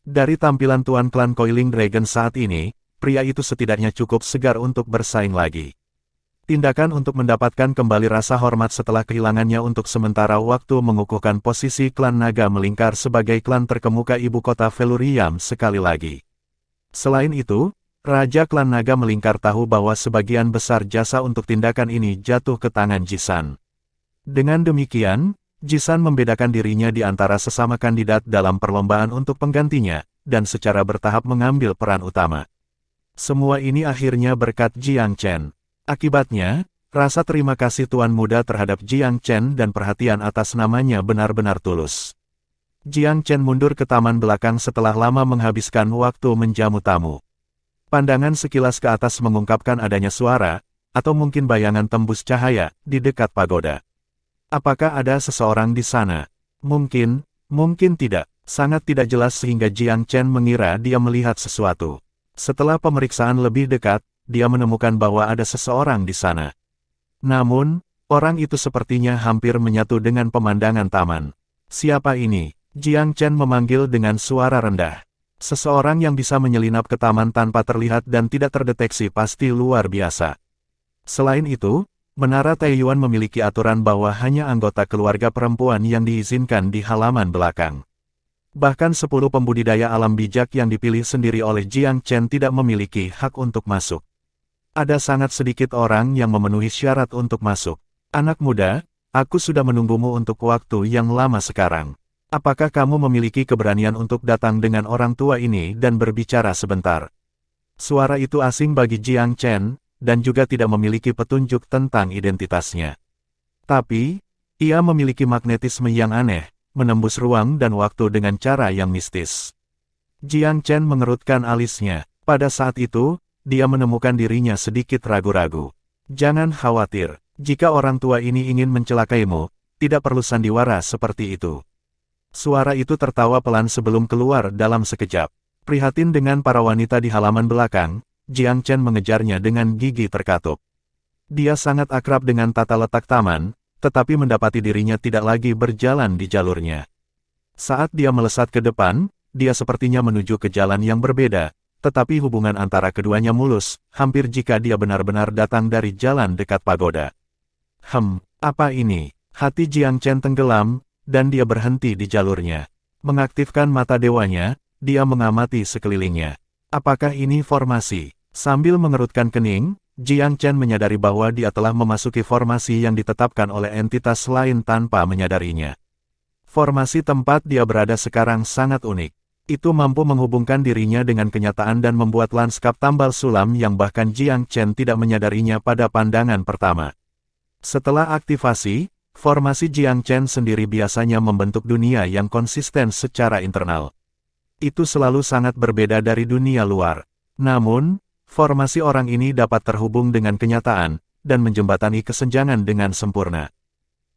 Dari tampilan tuan klan Coiling Dragon saat ini, pria itu setidaknya cukup segar untuk bersaing lagi. Tindakan untuk mendapatkan kembali rasa hormat setelah kehilangannya untuk sementara waktu mengukuhkan posisi klan naga melingkar sebagai klan terkemuka ibu kota Velurium sekali lagi. Selain itu, Raja klan naga melingkar tahu bahwa sebagian besar jasa untuk tindakan ini jatuh ke tangan Ji San. Dengan demikian, Ji San membedakan dirinya di antara sesama kandidat dalam perlombaan untuk penggantinya, dan secara bertahap mengambil peran utama. Semua ini akhirnya berkat Jiang Chen. Akibatnya, rasa terima kasih Tuan Muda terhadap Jiang Chen dan perhatian atas namanya benar-benar tulus. Jiang Chen mundur ke taman belakang setelah lama menghabiskan waktu menjamu tamu. Pandangan sekilas ke atas mengungkapkan adanya suara, atau mungkin bayangan tembus cahaya, di dekat pagoda. Apakah ada seseorang di sana? Mungkin tidak. Sangat tidak jelas sehingga Jiang Chen mengira dia melihat sesuatu. Setelah pemeriksaan lebih dekat, dia menemukan bahwa ada seseorang di sana. Namun, orang itu sepertinya hampir menyatu dengan pemandangan taman. Siapa ini? Jiang Chen memanggil dengan suara rendah. Seseorang yang bisa menyelinap ke taman tanpa terlihat dan tidak terdeteksi pasti luar biasa. Selain itu, Menara Taiyuan memiliki aturan bahwa hanya anggota keluarga perempuan yang diizinkan di halaman belakang. Bahkan 10 pembudidaya alam bijak yang dipilih sendiri oleh Jiang Chen tidak memiliki hak untuk masuk. Ada sangat sedikit orang yang memenuhi syarat untuk masuk. Anak muda, aku sudah menunggumu untuk waktu yang lama sekarang. Apakah kamu memiliki keberanian untuk datang dengan orang tua ini dan berbicara sebentar? Suara itu asing bagi Jiang Chen, dan juga tidak memiliki petunjuk tentang identitasnya. Tapi, Ia memiliki magnetisme yang aneh, menembus ruang dan waktu dengan cara yang mistis. Jiang Chen mengerutkan alisnya. Pada saat itu, dia menemukan dirinya sedikit ragu-ragu. Jangan khawatir, jika orang tua ini ingin mencelakaimu, tidak perlu sandiwara seperti itu. Suara itu tertawa pelan sebelum keluar dalam sekejap. Prihatin dengan para wanita di halaman belakang, Jiang Chen mengejarnya dengan gigi terkatup. Dia sangat akrab dengan tata letak taman, tetapi mendapati dirinya tidak lagi berjalan di jalurnya. Saat dia melesat ke depan, dia sepertinya menuju ke jalan yang berbeda, tetapi hubungan antara keduanya mulus, hampir jika dia benar-benar datang dari jalan dekat pagoda. Apa ini? Hati Jiang Chen tenggelam, dan dia berhenti di jalurnya. Mengaktifkan mata dewanya, dia mengamati sekelilingnya. Apakah ini formasi? Sambil mengerutkan kening, Jiang Chen menyadari bahwa dia telah memasuki formasi yang ditetapkan oleh entitas lain tanpa menyadarinya. Formasi tempat dia berada sekarang sangat unik. Itu mampu menghubungkan dirinya dengan kenyataan dan membuat lanskap tambal sulam yang bahkan Jiang Chen tidak menyadarinya pada pandangan pertama. Setelah aktivasi, formasi Jiang Chen sendiri biasanya membentuk dunia yang konsisten secara internal. Itu selalu sangat berbeda dari dunia luar. Namun, formasi orang ini dapat terhubung dengan kenyataan, dan menjembatani kesenjangan dengan sempurna.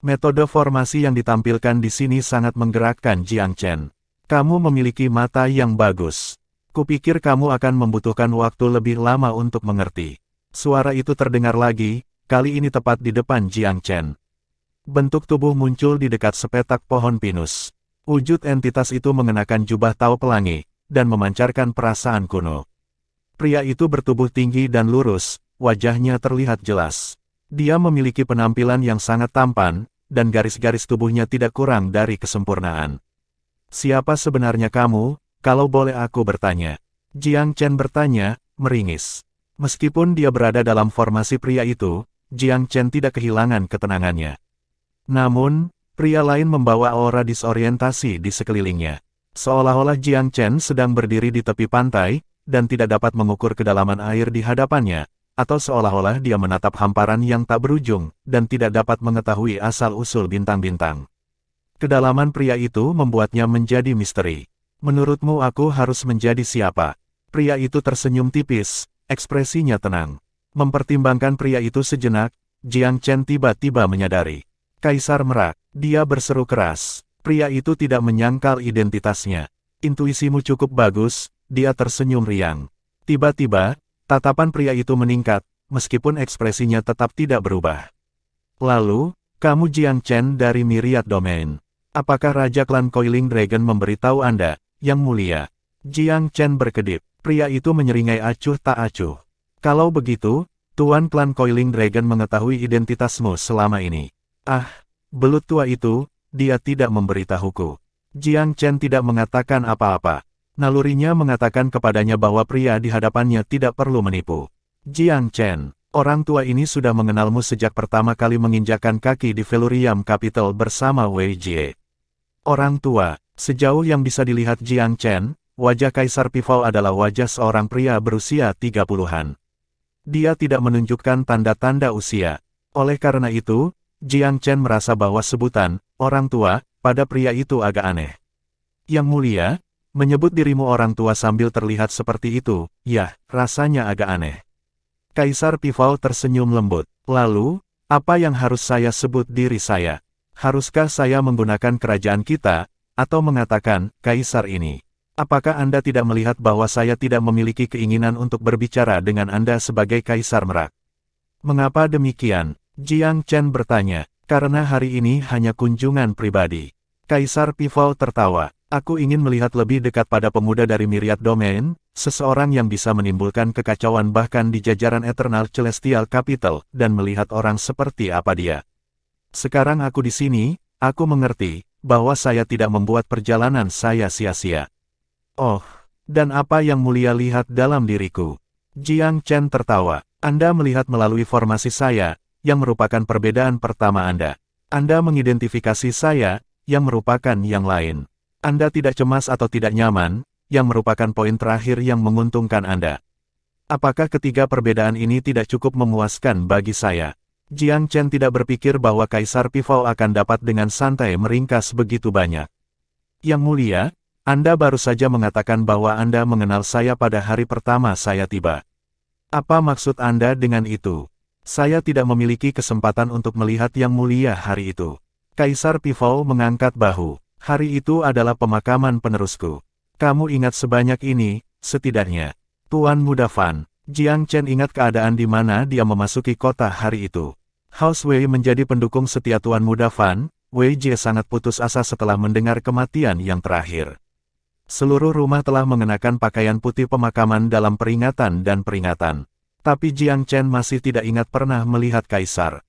Metode formasi yang ditampilkan di sini sangat menggerakkan Jiang Chen. Kamu memiliki mata yang bagus. Kupikir kamu akan membutuhkan waktu lebih lama untuk mengerti. Suara itu terdengar lagi, kali ini tepat di depan Jiang Chen. Bentuk tubuh muncul di dekat sepetak pohon pinus. Wujud entitas itu mengenakan jubah tau pelangi, dan memancarkan perasaan kuno. Pria itu bertubuh tinggi dan lurus, wajahnya terlihat jelas. Dia memiliki penampilan yang sangat tampan, dan garis-garis tubuhnya tidak kurang dari kesempurnaan. Siapa sebenarnya kamu, kalau boleh aku bertanya? Jiang Chen bertanya, meringis. Meskipun dia berada dalam formasi pria itu, Jiang Chen tidak kehilangan ketenangannya. Namun, pria lain membawa aura disorientasi di sekelilingnya. Seolah-olah Jiang Chen sedang berdiri di tepi pantai, dan tidak dapat mengukur kedalaman air di hadapannya, atau seolah-olah dia menatap hamparan yang tak berujung, dan tidak dapat mengetahui asal-usul bintang-bintang. Kedalaman pria itu membuatnya menjadi misteri. Menurutmu aku harus menjadi siapa? Pria itu tersenyum tipis, ekspresinya tenang. Mempertimbangkan pria itu sejenak, Jiang Chen tiba-tiba menyadari. Kaisar Merak, dia berseru keras. Pria itu tidak menyangkal identitasnya. Intuisimu cukup bagus. Dia tersenyum riang. Tiba-tiba, tatapan pria itu meningkat, meskipun ekspresinya tetap tidak berubah. Lalu, kamu Jiang Chen dari Myriad Domain. Apakah Raja Klan Coiling Dragon memberitahu Anda, Yang Mulia? Jiang Chen berkedip. Pria itu menyeringai acuh tak acuh. Kalau begitu, Tuan Klan Coiling Dragon mengetahui identitasmu selama ini. Ah, belut tua itu, dia tidak memberitahuku. Jiang Chen tidak mengatakan apa-apa. Nalurinya mengatakan kepadanya bahwa pria di hadapannya tidak perlu menipu. Jiang Chen, orang tua ini sudah mengenalmu sejak pertama kali menginjakkan kaki di Velurium Capital bersama Wei Jie. Orang tua, sejauh yang bisa dilihat Jiang Chen, wajah Kaisar Pifau adalah wajah seorang pria berusia 30-an. Dia tidak menunjukkan tanda-tanda usia. Oleh karena itu, Jiang Chen merasa bahwa sebutan, orang tua, pada pria itu agak aneh. Yang Mulia, menyebut dirimu orang tua sambil terlihat seperti itu, ya, rasanya agak aneh. Kaisar Pifau tersenyum lembut. Lalu, apa yang harus saya sebut diri saya? Haruskah saya menggunakan kerajaan kita, atau mengatakan, Kaisar ini? Apakah Anda tidak melihat bahwa saya tidak memiliki keinginan untuk berbicara dengan Anda sebagai Kaisar Merak? Mengapa demikian? Jiang Chen bertanya. Karena hari ini hanya kunjungan pribadi. Kaisar Pifau tertawa. Aku ingin melihat lebih dekat pada pemuda dari Myriad Domain, seseorang yang bisa menimbulkan kekacauan bahkan di jajaran Eternal Celestial Capital, dan melihat orang seperti apa dia. Sekarang aku di sini, aku mengerti, bahwa saya tidak membuat perjalanan saya sia-sia. Oh, dan apa yang Mulia lihat dalam diriku? Jiang Chen tertawa. Anda melihat melalui formasi saya, yang merupakan perbedaan pertama Anda. Anda mengidentifikasi saya, yang merupakan yang lain. Anda tidak cemas atau tidak nyaman, yang merupakan poin terakhir yang menguntungkan Anda. Apakah ketiga perbedaan ini tidak cukup memuaskan bagi saya? Jiang Chen tidak berpikir bahwa Kaisar Pifao akan dapat dengan santai meringkas begitu banyak. Yang mulia, Anda baru saja mengatakan bahwa Anda mengenal saya pada hari pertama saya tiba. Apa maksud Anda dengan itu? Saya tidak memiliki kesempatan untuk melihat Yang Mulia hari itu. Kaisar Pifao mengangkat bahu. Hari itu adalah pemakaman penerusku. Kamu ingat sebanyak ini, setidaknya. Tuan Muda Fan. Jiang Chen ingat keadaan di mana dia memasuki kota hari itu. House Wei menjadi pendukung setia Tuan Muda Fan. Wei Jie sangat putus asa setelah mendengar kematian yang terakhir. Seluruh rumah telah mengenakan pakaian putih pemakaman dalam peringatan dan peringatan. Tapi Jiang Chen masih tidak ingat pernah melihat Kaisar.